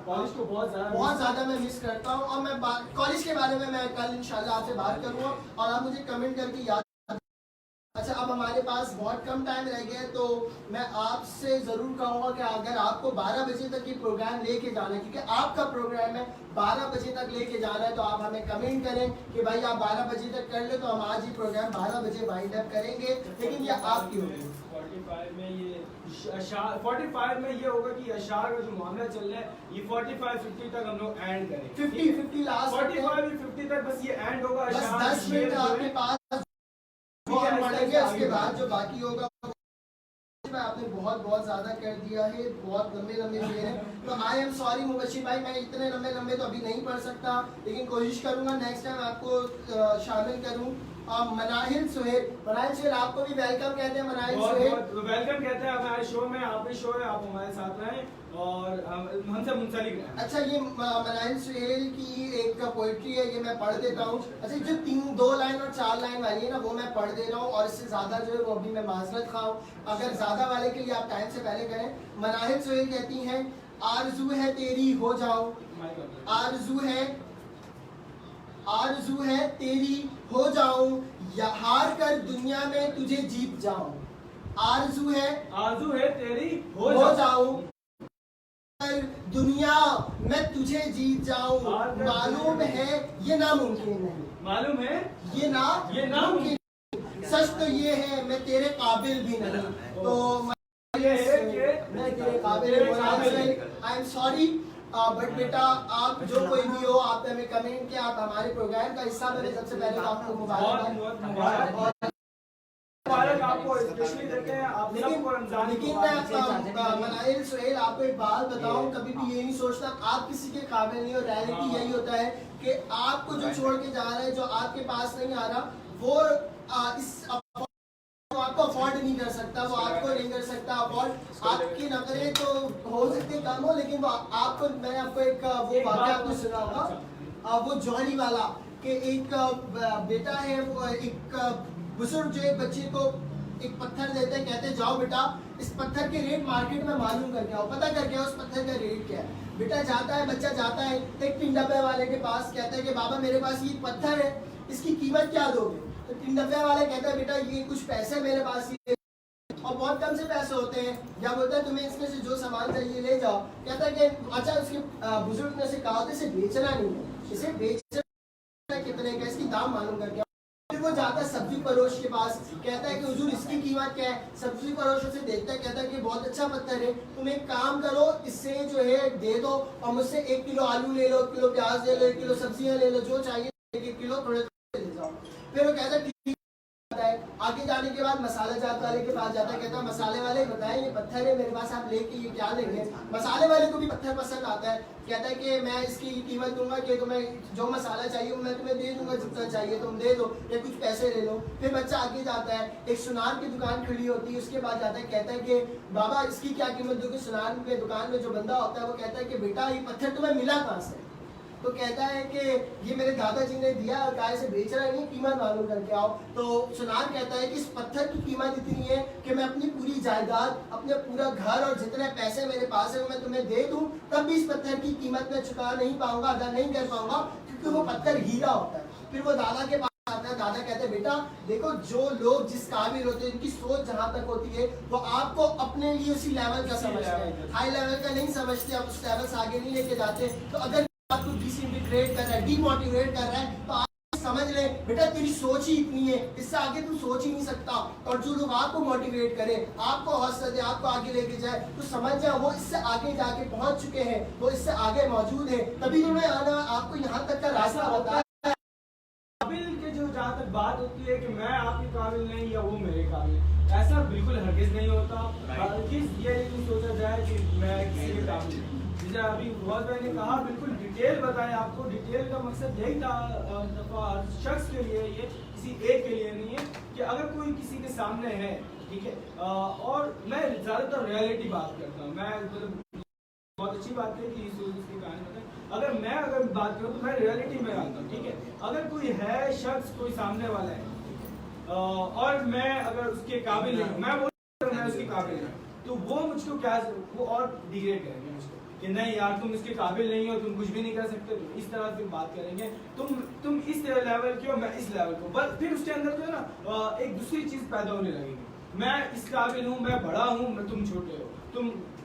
कॉलेज को बहुत ज़्यादा मैं मिस करता हूँ, और मैं कॉलेज के बारे में मैं कल इंशाल्लाह आपसे बात करूँगा और आप मुझे कमेंट करके याद। अच्छा अब हमारे पास बहुत कम टाइम रह गया, तो मैं आपसे ज़रूर कहूँगा कि अगर आपको 12 बजे तक ये प्रोग्राम लेके जाना है, क्योंकि आपका प्रोग्राम है 12 बजे तक लेके जाना है, तो आप हमें कमेंट करें कि भाई आप 12 बजे तक कर ले, तो हम आज ही प्रोग्राम 12 बजे वाइंड अप करेंगे। लेकिन ये आपकी होगी। 45 में ये होगा कि अशार का जो मामला चल रहा है, ये 45-50 तक हम लोग एंड करेंगे। 50 लास्ट 45-50 तक बस ये एंड होगा। 10 मिनट आपके पास पढ़ेंगे, उसके बाद जो बाकी होगा आपने बहुत बहुत ज़्यादा कर दिया है, बहुत लंबे लंबे शेर हैं। तो आई एम सॉरी मुबशिर भाई, मैं इतने लंबे लंबे तो अभी नहीं पढ़ सकता, लेकिन कोशिश करूँगा नेक्स्ट टाइम आपको शामिल करूँ। मनाहिल सुहेल आपको भी वेलकम कहते हैं। मनाहिल सुहेल वेलकम कहते हैं हमारे शो में। आप भी शो है, आप हमारे साथ रहें और हमसे मुंसलिक रहें। अच्छा, ये मनाहिल सुहेल की एक पोइट्री है, ये मैं पढ़ देता हूँ। अच्छा, जो 2 लाइन और 4 लाइन वाली है ना, वो मैं पढ़ दे रहा हूँ, और इससे ज्यादा जो है वो अभी मैं माजरत खाऊं, अगर ज्यादा वाले के लिए आप टाइम से पहले करें। मनाहिल सुहेल कहती हैं, आरज़ू है तेरी हो जाऊं, आरज़ू है तेरी हो जाऊं, या हार कर दुनिया में तुझे जीत जाऊं। आरज़ू है तेरी हो जाऊं, दुनिया में तुझे जीत जाऊं। मालूम है ये नामुमकिन नहीं, मालूम है ये नामुमकिन, सच तो ये है मैं तेरे काबिल भी नहीं। तो मैं तेरे काबिल, आई एम सॉरी बट बेटा, आप जो कोई भी हो, आपने हमें कमेंट किया, आप हमारे प्रोग्राम का हिस्सा बने, सबसे पहले तो आपको मुबारक। आपको स्पेशली देते हैं, आप सबको रमजान लेकिन मैं मनाहिल सुहेल आपको एक बात बताऊं, कभी भी ये नहीं सोचता आप किसी के काबिल नहीं हो। रियलिटी यही होता है कि आपको जो छोड़ के जा रहा है, जो आपके पास नहीं आ रहा, वो आपको अफोर्ड नहीं कर सकता, वो आपको नहीं कर सकता अफोर्ड। आपकी नजरें तो हो सकती कम हो, लेकिन वो आपको, मैंने आपको एक वो वाक़या आपको सुना होगा, वो जौहरी वाला, कि एक बेटा है, वो एक बुजुर्ग जो एक बच्चे को एक पत्थर देते हैं, कहते हैं जाओ बेटा इस पत्थर के रेट मार्केट में मालूम करके आओ, पता करके आओ उस पत्थर का रेट क्या है। बेटा जाता है, बच्चा जाता है एक टिंडब्बे वाले के पास, कहता है कि बाबा मेरे पास ये पत्थर है, इसकी कीमत क्या दोगे? तो टिंडब्बे वाला कहता है बेटा ये कुछ पैसे मेरे पास ही और बहुत कम से पैसे होते हैं, या बोलता है तुम्हें इसमें से जो सामान चाहिए ले जाओ। कहता है कि अच्छा, उसके बुजुर्ग ने उसे कहा था इसे बेचना नहीं है, इसे बेचना कितने का, इसकी दाम मालूम करके। फिर वो जाता है सब्जी परोश के पास, कहता है कि हुजूर इसकी कीमत क्या है? सब्जी परोश उसे देखता है, कहता है कि बहुत अच्छा पत्थर है, तुम एक काम करो इससे जो है दे दो और मुझसे 1 किलो आलू ले लो, 1 किलो प्याज ले लो, 1 किलो सब्जियां ले लो, जो चाहिए 1 किलो थोड़े ले जाओ। फिर वो कहता है आगे जाने के बाद मसाला जात वाले के पास जाता है, कहता है मसाले वाले बताएं ये पत्थर है मेरे पास, आप लेके ये क्या लेंगे? मसाले वाले को भी पत्थर पसंद आता है, कहता है कि मैं इसकी कीमत दूंगा कि तुम्हें जो मसाला चाहिए मैं तुम्हें दे दूंगा, जितना चाहिए तुम दे दो या कुछ पैसे ले लो। फिर बच्चा आगे जाता है, एक सुनार की दुकान खड़ी होती है, उसके बाद जाता है, कहता है कि बाबा इसकी क्या कीमत दोगे? सुनार के दुकान में जो बंदा होता है वो कहता है कि बेटा ये पत्थर तुम्हें मिला कहाँ से? तो कहता है कि ये मेरे दादाजी ने दिया और गाय से बेच रहा नहीं, कीमत मालूम करके आओ। तो सुनार कहता है कि इस पत्थर की कीमत इतनी है कि मैं अपनी पूरी जायदाद, अपने पूरा घर और जितने पैसे मेरे पास है वो मैं तुम्हें दे दूं, तब भी इस पत्थर की कीमत मैं चुका नहीं पाऊंगा, अदा नहीं कर पाऊंगा, क्योंकि वो पत्थर हीरा होता है। फिर वो दादा के पास आता है, दादा कहते हैं बेटा देखो जो लोग जिस काबिल होते हैं उनकी सोच जहाँ तक होती है वो आपको अपने लिए उसी लेवल का समझते हैं, हाई लेवल का नहीं समझते, आप उस लेवल से आगे नहीं लेके जाते। तो अगर आपको डिसमोटिवेट कर रहा है, डीमोटिवेट कर रहा है, तो आप समझ ले बेटा तेरी सोच ही इतनी है, इससे आगे तू सोच ही नहीं सकता। और जो लोग आपको मोटिवेट करे, आपको हौसला दे, आपको आगे लेके जाए, तो समझ जाओ वो इससे आगे जाके पहुंच चुके हैं, वो इससे आगे मौजूद है, तभी उन्होंने आना आपको यहाँ तक का रास्ता बताया। काबिल के जो जहाँ तक बात होती है कि मैं आपके काबिल नहीं या वो मेरे काबिल, ऐसा बिल्कुल हरगिज नहीं होता। हरगिज ये नहीं सोचा जाए कि मैं किसी के काबिल नहीं। जैसे अभी बहुत भाई ने कहा, बिल्कुल डिटेल बताएं, आपको डिटेल का मकसद यही था हर शख्स के लिए, ये किसी एक के लिए नहीं है कि अगर कोई किसी के सामने है, ठीक है, और मैं ज़्यादातर रियलिटी बात करता हूँ, मैं मतलब बहुत अच्छी बात है कि इसकी कहानी बताएं। अगर बात करूँ तो मैं रियलिटी में आता हूँ, ठीक है। अगर कोई है शख्स, कोई सामने वाला है और मैं अगर उसके काबिल नहीं, मैं उसके काबिल नहीं, तो वो मुझको क्या, वो और डिग्रेड करेंगे मुझको कि नहीं यार तुम इसके काबिल नहीं हो, तुम कुछ भी नहीं कर सकते, तो इस तरह फिर बात करेंगे, तुम इस लेवल के हो, मैं इस लेवल को, बस फिर उसके अंदर जो है ना एक दूसरी चीज पैदा होने लगेगी। मैं इस काबिल हूँ, मैं बड़ा हूँ, मैं तुम छोटे हो,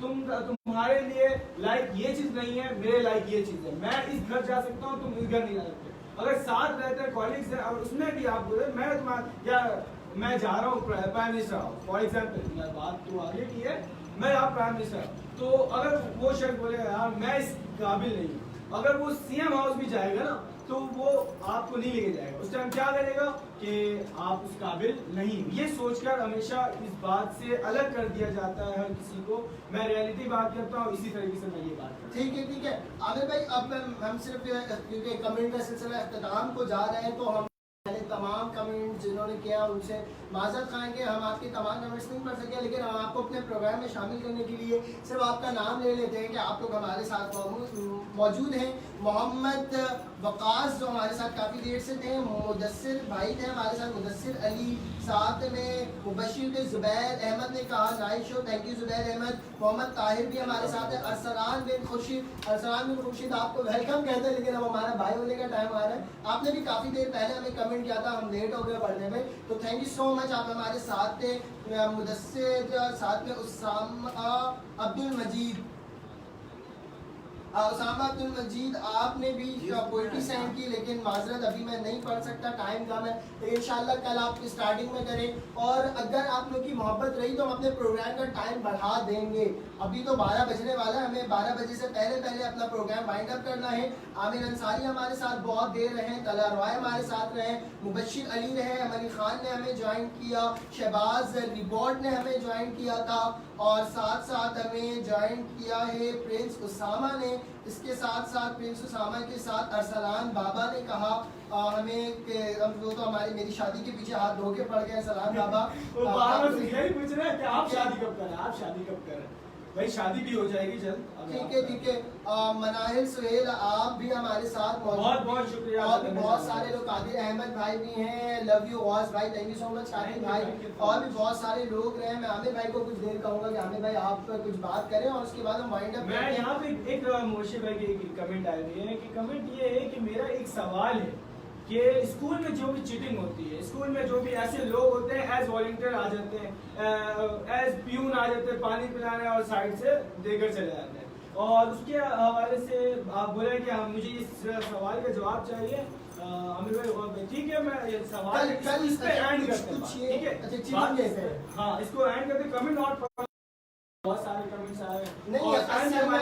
तुम्हारे लिए लाइक ये चीज नहीं है, मेरे लाइक ये चीज है, मैं इस घर जा सकता हूँ, तुम इस घर नहीं जा सकते। अगर साथ रहते हैं, कॉलीग्स हैं, और उसमें भी आप बोले मैं तुम्हारा, या मैं जा रहा हूँ प्राइम मिनिस्टर, फॉर एग्जाम्पल बात तो आगे की है, मैं आप प्राइम मिनिस्टर, तो अगर वो शख्स बोलेगा यार मैं इस काबिल नहीं हूँ, अगर वो सीएम हाउस भी जाएगा ना, तो वो आपको नहीं लेके जाएगा। उस टाइम क्या करेगा कि आप उस काबिल नहीं, ये सोचकर हमेशा इस बात से अलग कर दिया जाता है हर किसी को। मैं रियलिटी बात करता हूँ, इसी तरीके से मैं ये बात करता हूँ। ठीक है आमिर भाई, अब हम सिर्फ क्योंकि कमेंट का सिलसिला अख्ताम को जा रहे हैं तो हम पहले तमाम कमेंट जिन्होंने किया उनसे माजरत खाएंगे। हम आपके तमाम कमेंट्स नहीं पढ़ सके, लेकिन हम आपको अपने प्रोग्राम में शामिल करने के लिए सिर्फ आपका नाम ले लेते हैं कि आप लोग हमारे साथ मौजूद हैं। मोहम्मद वकास जो हमारे साथ काफ़ी देर से थे, मुदस्सिर भाई थे हमारे साथ, मुदस्सिर अली, साथ में मुबशिर थे, ज़ुबैर अहमद ने कहा nice show, thank you Zubair Ahmed. Mohammad Tahir भी हमारे साथ है। अरसलान बिन खुर्शीद आपको वेलकम कहते हैं, लेकिन अब हमारा भाई होने का टाइम आ रहा है। आपने भी काफ़ी देर पहले हमें कमेंट किया था, हम लेट हो गए पढ़ने में, तो थैंक यू सो मच, आप हमारे साथ थे। मुदस्सिर, साथ में उसामा अब्दुल मजीद, आपने भी पोइट्री सेंड की, लेकिन माजरत अभी मैं नहीं पढ़ सकता, टाइम कम है, तो इंशाल्लाह कल आप स्टार्टिंग में करें। और अगर आप लोग की मोहब्बत रही तो हम अपने प्रोग्राम का टाइम बढ़ा देंगे। अभी तो 12 बजने वाला है, हमें 12 बजे से पहले अपना प्रोग्राम वाइंड अप करना है। आमिर अंसारी हमारे साथ बहुत देर रहे, तला रॉय हमारे साथ रहे, मुबशिर अली रहे, अमनी खान ने हमें ज्वाइन किया, शहबाज रिपोर्ट ने हमें ज्वाइन किया था, और साथ साथ हमें ज्वाइन किया है प्रिंस उसामा ने। इसके साथ साथ प्रिंस उसामा के साथ अरसलान बाबा ने कहा हमें कि वो तो हमारी मेरी शादी के पीछे हाथ धो के पड़ गए अरसलान बाबा। वो बार-बार यही पूछ रहे हैं कि आप शादी कब करें, आप शादी कब करें। भाई शादी भी हो जाएगी जल्द। ठीक है। मनाहिल सुहेल आप भी हमारे साथ मौजूद, बहुत शुक्रिया। और भी बहुत सारे लोग, कादिर अहमद भाई भी हैं, लव यू गौस भाई, thank you so much Qadir भाई, और भी बहुत सारे लोग रहे। मैं आमिर भाई को कुछ देर कहूंगा कि आमिर भाई आप कुछ बात करें और उसके बाद हम वाइंड अप। मैं यहाँ पे एक मोशी भाई की एक कमेंट आई हुई है कि कमेंट ये है कि मेरा एक सवाल है कि स्कूल में जो भी चीटिंग होती है, स्कूल में जो भी ऐसे लोग होते हैं एज वॉलंटियर आ जाते हैं, एज प्यून आ जाते हैं पानी पिलाने और साइड से देकर चले जाते हैं, और उसके हवाले से आप बोले कि मुझे इस सवाल का जवाब चाहिए। आमिर भाई ठीक है, मैं ये सवाल कल इस पे एंड करते हैं, ठीक है। हाँ, इसको एंड करते, कमेंट नॉट, बहुत सारे कमेंट्स आए नहीं आमिर भाई,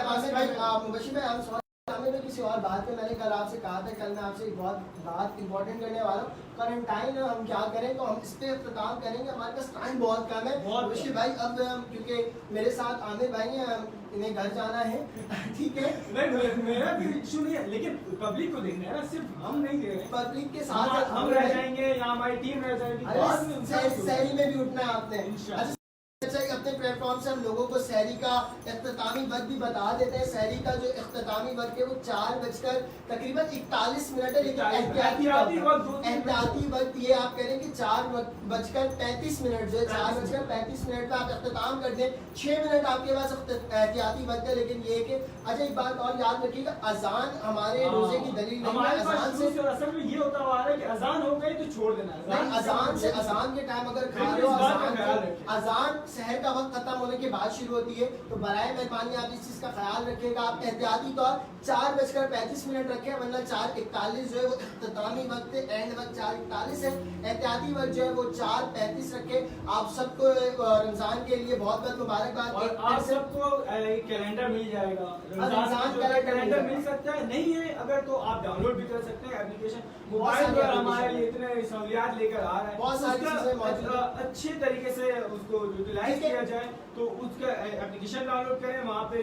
मुबशिर भाई हम सॉरी, आमिर भाई किसी और बात पे मैंने कल आपसे कहा था, कल मैं आपसे एक बहुत बात इंपॉर्टेंट करने वाला हूँ। क्वारंटाइन हम क्या करें, तो हम इस पे इख्तिताम करेंगे, हमारे पास टाइम बहुत कम है। मुबशिर भाई अब क्योंकि मेरे साथ आमिर भाई हैं, इन्हें घर जाना है, ठीक है। नहीं मेरा भी इशू नहीं है, लेकिन पब्लिक को देखना है ना, सिर्फ हम नहीं दे रहे। पब्लिक के साथ हम रह जाएंगे या हमारी टीम रह जाएगी। सहरी में भी उठना है आपने। अच्छा, अपने प्लेटफॉर्म से हम लोगों को सहरी का इख्तितामी वक्त भी बता देते हैं। सहरी का जो इख्तितामी वक्त है वो 4 तकरीबन 41 मिनट है, लेकिन एहतियाती वक्त ये आप करें कि 4:35 जो है 4:35 पे आप इख्तिताम कर दें। 6 मिनट आपके पास एहतियाती वक्त है, लेकिन ये कि अच्छा एक बात और याद रखिएगा, अजान हमारे रोजे की दलील नहीं है। अजान से असल में ये होता हुआ है कि अजान हो गई तो छोड़ देना, अजान के टाइम अगर खा रहे हो, अजान शहर का वक्त खत्म होने के बाद शुरू होती है, तो बराए मेहरबानी आप इस चीज का ख्याल रखिएगा। आप एहतियाती तौर 4:35 रखें, वरना 4:41 जो है वो इख्तितामी वक्त है, एंड वक्त 4:41 है। एहतियाती वक्त जो है वो 4:35 रखें। आप सबको रमजान के लिए बहुत बहुत मुबारकबाद। और आप सबको कैलेंडर मिल जाएगा, रमजान का कैलेंडर मिल सकता है, नहीं है अगर तो आप डाउनलोड भी कर सकते हैं एप्लीकेशन। मोबाइल पर हमारे लिए इतने सहूलियात लेकर आ रहा है, बहुत सारी चीजें मौजूद है, अच्छे तरीके से उसको यूटिलाइज किया जाए, तो उसका एप्लीकेशन डाउनलोड करें, वहाँ पे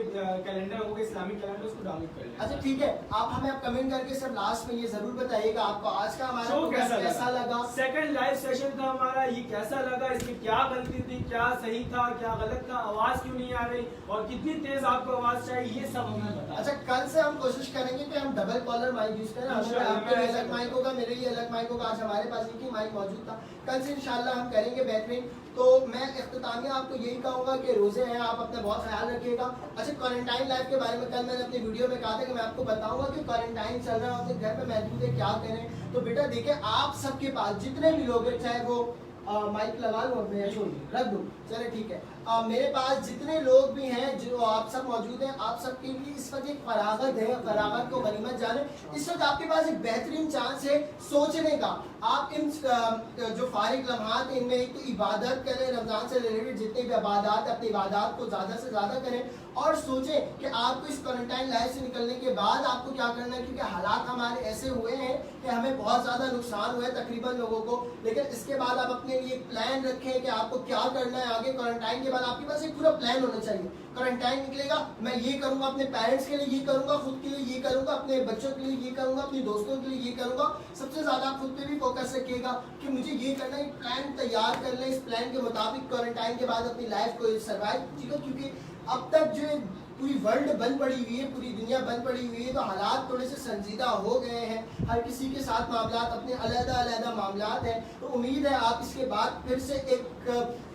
कैलेंडर होगा, इस्लामिक कैलेंडर, उसको डाउनलोड कर लें। अच्छा ठीक है, आप हमें अब कमेंट करके सब लास्ट में ये जरूर बताइएगा आपको आज का हमारा शो कैसा लगा। सेकंड लाइव सेशन था हमारा, ये कैसा लगा, इसमें क्या गलती थी, क्या सही था, क्या गलत था, आवाज क्यों नहीं आ रही, और कितनी तेज आपको आवाज चाहिए, ये सब हमें बता। अच्छा, कल से हम कोशिश करेंगे कि हम डबल कॉलर माइक यूज करें। आपके लिए अलग माइक होगा, मेरे लिए अलग माइक होगा। आज हमारे पास एक ही माइक मौजूद था, कल से इंशाल्लाह हम करेंगे बेहतरीन। तो मैं इख्तितामिया आपको यही कहूँगा कि रोज़े हैं, आप अपना बहुत ख्याल रखिएगा। अच्छा, क्वारंटाइन लाइफ के बारे में कल मैंने अपनी वीडियो में कहा था कि मैं आपको बताऊंगा कि क्वारंटाइन चल रहा है, अपने घर में महदूद है, क्या करें। तो बेटा देखिए, आप सबके पास जितने भी लोग हैं, चाहे वो माइक लगा लो और मैं छोड़ दूं, रख दूं, चले ठीक है। मेरे पास जितने लोग भी हैं जो आप सब मौजूद हैं, आप सबके लिए इस वक्त एक फरागत है, फरागत को गनीमत जाने। इस वक्त आपके पास एक बेहतरीन चांस है सोचने का। आप इन जो फारिग लम्हात हैं इनमें एक तो इबादत करें, रमजान से रिलेटेड जितने भी इबादत, अपनी इबादत को ज़्यादा से ज़्यादा करें और सोचें कि आपको इस क्वारंटाइन लाइफ से निकलने के बाद आपको क्या करना है, क्योंकि हालात हमारे ऐसे हुए हैं कि हमें बहुत ज़्यादा नुकसान हुआ है तकरीबन लोगों को। लेकिन इसके बाद आप अपने लिए एक प्लान रखें कि आपको क्या करना है आगे। क्वारंटाइन के बाद आपके पास एक पूरा प्लान होना चाहिए। क्वारंटाइन निकलेगा, मैं ये करूंगा, अपने पेरेंट्स के लिए ये करूंगा, खुद के लिए ये करूंगा, अपने बच्चों के लिए ये करूंगा, अपने दोस्तों के लिए ये करूंगा। सबसे ज़्यादा आप खुद पे भी फोकस रखिएगा कि मुझे ये करना है, एक प्लान तैयार कर लें। इस प्लान के मुताबिक क्वारंटाइन के बाद अपनी लाइफ को सर्वाइव कीजिएगा, क्योंकि अब तक जो पूरी वर्ल्ड बंद पड़ी हुई है, पूरी दुनिया बंद पड़ी हुई है, तो हालात थोड़े से संजीदा हो गए हैं। हर किसी के साथ मामलात अपने अलग-अलग मामलात हैं। तो उम्मीद है आप इसके बाद फिर से एक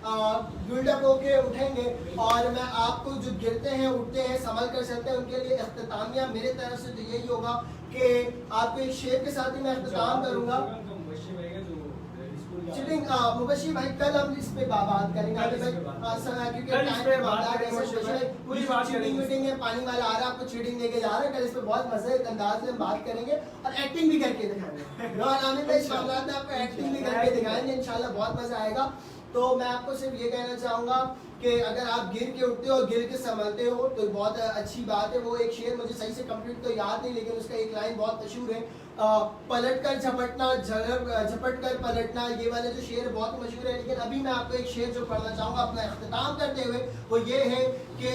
बिल्डअप होके उठेंगे और मैं आपको जो गिरते हैं उठते हैं संभल कर सकते हैं उनके लिए इख्तितामिया मेरे तरफ से तो यही होगा कि आपको एक शेर के साथ ही मैं इख्तिताम करूँगा। चीटिंग मुबशीर भाई कल हम इस पे बात करेंगे क्योंकि पूरी चीटिंग मीटिंग है, पानी वाला आ रहा है आपको चीटिंग लेके जा रहा है। कल इस पे बहुत मजे अंदाज में बात करेंगे और एक्टिंग भी करके दिखाएंगे। आमिर भाई इस मामले में आपको एक्टिंग भी करके दिखाएंगे, इंशाल्लाह बहुत मजा आएगा। तो मैं आपको सिर्फ ये कहना चाहूँगा कि अगर आप गिर के उठते हो और गिर के संभलते हो तो बहुत अच्छी बात है। वो एक शेर मुझे सही से कंप्लीट तो याद नहीं, लेकिन उसका एक लाइन बहुत मशहूर है, पलट कर झपटना, झपट कर पलटना, ये वाले जो शेर बहुत मशहूर है। लेकिन अभी मैं आपको एक शेर जो पढ़ना चाहूँगा अपना इख्तिताम करते हुए, वो ये है कि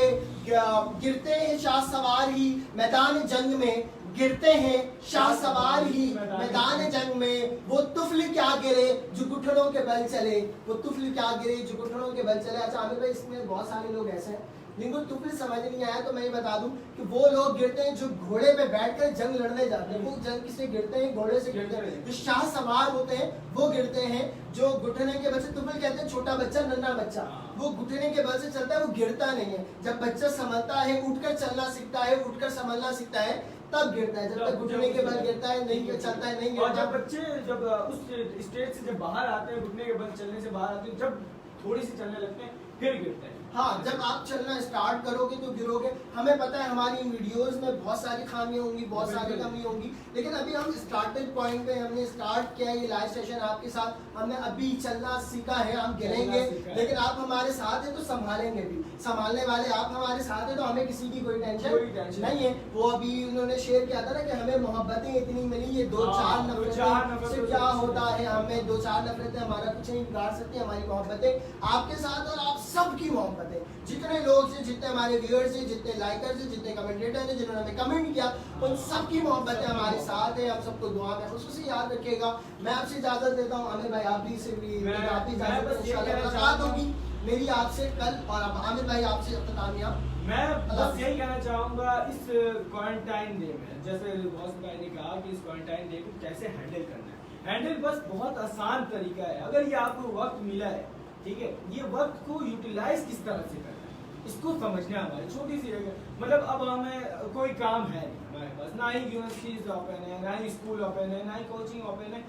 गिरते हैं शाह सवार ही मैदान जंग में, गिरते हैं शाह सवार ही मैदान जंग में, वो तुफल क्या गिरे जो घुटनों के बल चले, वो तुफल क्या गिरे जो घुटनों के बल चले। अच्छा आमिर भाई इसमें बहुत सारे लोग ऐसे हैं जिनको तुफल समझ नहीं आया, तो मैं ये बता दूं कि वो लोग गिरते हैं जो घोड़े पे बैठकर जंग लड़ने जाते हैं। वो जंग किससे गिरते हैं? घोड़े से गिरते हैं। जो शाह सवार होते हैं वो गिरते हैं, जो घुटने के बल से, तुफल कहते हैं छोटा बच्चा, नन्हा बच्चा, वो घुटने के बल से चलता है, वो गिरता नहीं है। जब बच्चा संभलता है, उठकर चलना सीखता है, उठकर संभलना सीखता है, तब गिरता है। जब तक घुटने के बल गिरता है, नहीं चलता है, नहीं गिरता। और जब बच्चे जब उस स्टेज से जब बाहर आते हैं, घुटने के बल चलने से बाहर आते हैं, जब थोड़ी सी चलने लगते हैं फिर गिरते हैं। हाँ, जब आप चलना स्टार्ट करोगे तो गिरोगे। हमें पता है हमारी वीडियोस में बहुत सारी खामियां होंगी, बहुत सारी कमी होंगी, लेकिन अभी हम स्टार्टेड पॉइंट पे हमने स्टार्ट किया ये लाइव सेशन आपके साथ। हमने अभी चलना सीखा है, हम गिरेंगे, लेकिन आप हमारे साथ हैं तो संभालेंगे भी। संभालने वाले आप हमारे साथ हैं तो हमें किसी की कोई टेंशन नहीं है। वो अभी उन्होंने शेयर किया था ना कि हमें मोहब्बतें इतनी मिली, ये दो चार नफरतें से क्या होता है। हमें दो चार नफरतें हमारा कुछ नहीं बिगाड़ सकती, हमारी मोहब्बतें आपके साथ और आप सबकी मोहब्बत है। जितने लोग हैं, जितने हमारे व्यूअर्स हैं, जितने लाइकर्स हैं, जितने कमेंटेटर हैं, जिन्होंने हमें कमेंट किया, उन सबकी मोहब्बतें हमारे साथ है। हम सबको दुआ में खुसूसी याद रखिएगा। मैं आपसे इजाजत देता हूँ। आमिर भाई आप भी से भी आप भी इजाजत होगी मेरी आपसे कल, और अब आमिर भाई आपसे इख्तितामिया। मैं बस यही कहना चाहूँगा इस क्वारंटाइन डे में, जैसे बॉस भाई ने कहा कि इस क्वारंटाइन डे को कैसे हैंडल करना है। हैंडल बस बहुत आसान तरीका है। अगर ये आपको वक्त मिला है, ठीक है, ये वक्त को यूटिलाइज किस तरह से करना है इसको समझना हमारी छोटी सी है। मतलब अब हमें कोई काम है नहीं हमारे पास, ना ही यूनिवर्सिटीज ओपन है, ना ही स्कूल ओपन है, ना ही कोचिंग ओपन है,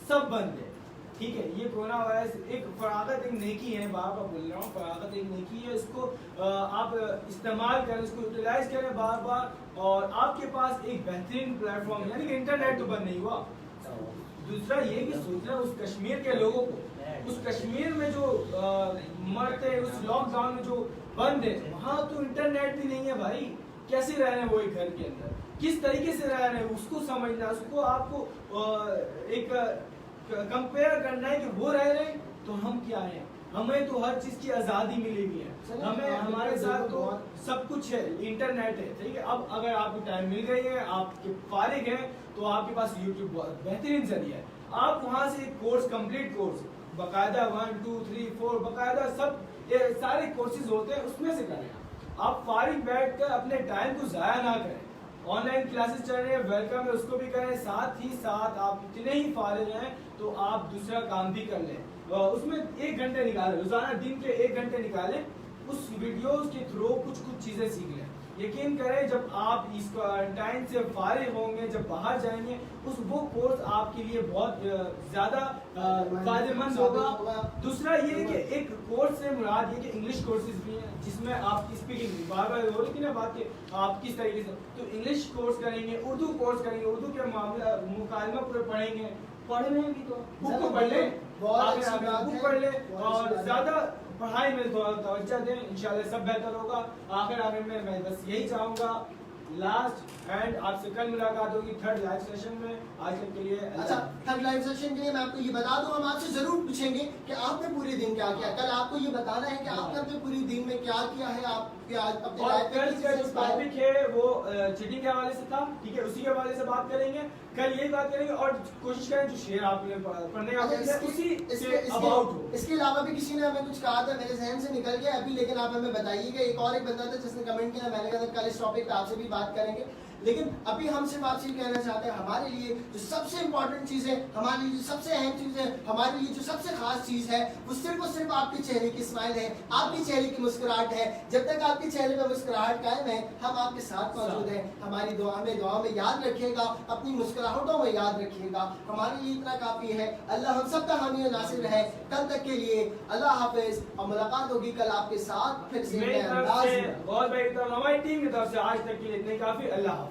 सब बंद है। ठीक है, ये कोरोना वायरस एक फरागत, एक नेकी है, बार बार बोल रहा हूँ, फरागत एक नेकी है। इसको आप इस्तेमाल करें, इसको यूटिलाइज करें बार बार, और आपके पास एक बेहतरीन प्लेटफॉर्म, यानी कि इंटरनेट तो बंद नहीं हुआ। दूसरा ये कि सोचना उस कश्मीर के लोगों को, उस कश्मीर में जो मरते, उस लॉकडाउन में जो बंद है, वहाँ तो इंटरनेट भी नहीं है भाई। कैसे रह रहे हैं वो एक घर के अंदर, किस तरीके से रह रहे हैं, उसको समझना, उसको आपको एक कंपेयर करना है कि वो रह रहे हैं तो हम क्या हैं। हमें तो हर चीज की आजादी मिली हुई है, हमें हमारे साथ तो सब कुछ है, इंटरनेट है, ठीक है। अब अगर आपको टाइम मिल गई है, आपके फारिग हैं, तो आपके पास यूट्यूब बहुत बेहतरीन जरिया है। आप वहां से कोर्स, कंप्लीट कोर्स, बाकायदा 1 2 3 4 बाकायदा सब सारे कोर्सेज होते हैं, उसमें से करें। आप फारिग बैठकर अपने टाइम को जाया ना करें। ऑनलाइन क्लासेस चल रहे हैं, वेलकम है, उसको भी करें। साथ ही साथ आप इतने ही फारिग हैं तो आप दूसरा काम भी कर लें, उसमें 1 घंटे निकालें, रोजाना दिन के 1 घंटे निकालें, उस वीडियोस के थ्रू कुछ चीजें सीख लें। यकीन करें जब आप इस क्वारंटाइन से फारिग होंगे, जब बाहर जाएंगे, वो कोर्स आपके लिए बहुत ज्यादा फायदेमंद होगा। दूसरा ये है कि एक कोर्स से मुराद ये कि इंग्लिश कोर्सेज भी हैं जिसमें आपकी स्पीकिंग बार बार हो रही थी ना बात कि आप किस तरीके से, तो इंग्लिश कोर्स करेंगे, उर्दू कोर्स करेंगे, उर्दू के मामला मुकालमा पूरे पढ़ेंगे, पढ़ रहे हैं भी तो बुक को पढ़ लें, बुक पढ़ लें और ज्यादा पढ़ाई में थोड़ा तवज्जो दें, इंशाल्लाह सब बेहतर होगा। आखिर में मैं बस यही चाहूंगा, लास्ट एंड आपसे कल मुलाकात होगी थर्ड लाइव सेशन में। आज तक के लिए अच्छा, थर्ड लाइव सेशन के लिए मैं आपको ये बता दूं, हम आपसे जरूर पूछेंगे कि आपने पूरे दिन क्या किया। कल आपको ये बताना है कि आपने अपने पूरे दिन में क्या किया है, आपके आज अपने और लाइफ कल में का जो टॉपिक है वो चीटिंग के हवाले से था, ठीक है, उसी के हवाले से बात करेंगे कल, यही बात करेंगे और कोशिश करें जो शेयर आपने पढ़ने का उसी से अबाउट हो। इसके अलावा भी किसी ने हमें कुछ कहा था, मेरे जहन से निकल गया अभी, लेकिन आप हमें बताइएगा। एक और एक बंदा था जिसने कमेंट किया, मैंने कहा था कल इस टॉपिक पे आपसे भी बात करेंगे, लेकिन अभी हम सिर्फ आपसे ये कहना चाहते हैं हमारे लिए जो सबसे इंपॉर्टेंट चीज है, हमारे लिए जो सबसे अहम चीज है, हमारे लिए जो सबसे खास चीज है, वो सिर्फ आपके चेहरे की स्माइल है, आपके चेहरे की मुस्कुराहट है। जब तक आपके चेहरे पे मुस्कुराहट कायम है, हम आपके साथ मौजूद हैं। हमारी दुआ में याद रखिएगा, अपनी मुस्कुराहटों में याद रखिएगा। हमारे लिए इतना काफी है। अल्लाह हम सबका हामी और नासिर है। कल तक के लिए अल्लाह हाफिज और मुलाकात होगी कल आपके साथ फिर से। मेरी तरफ से बहुत बड़ी तरफ हमारी टीम की तरफ से आज तक के लिए इतने काफी। अल्लाह।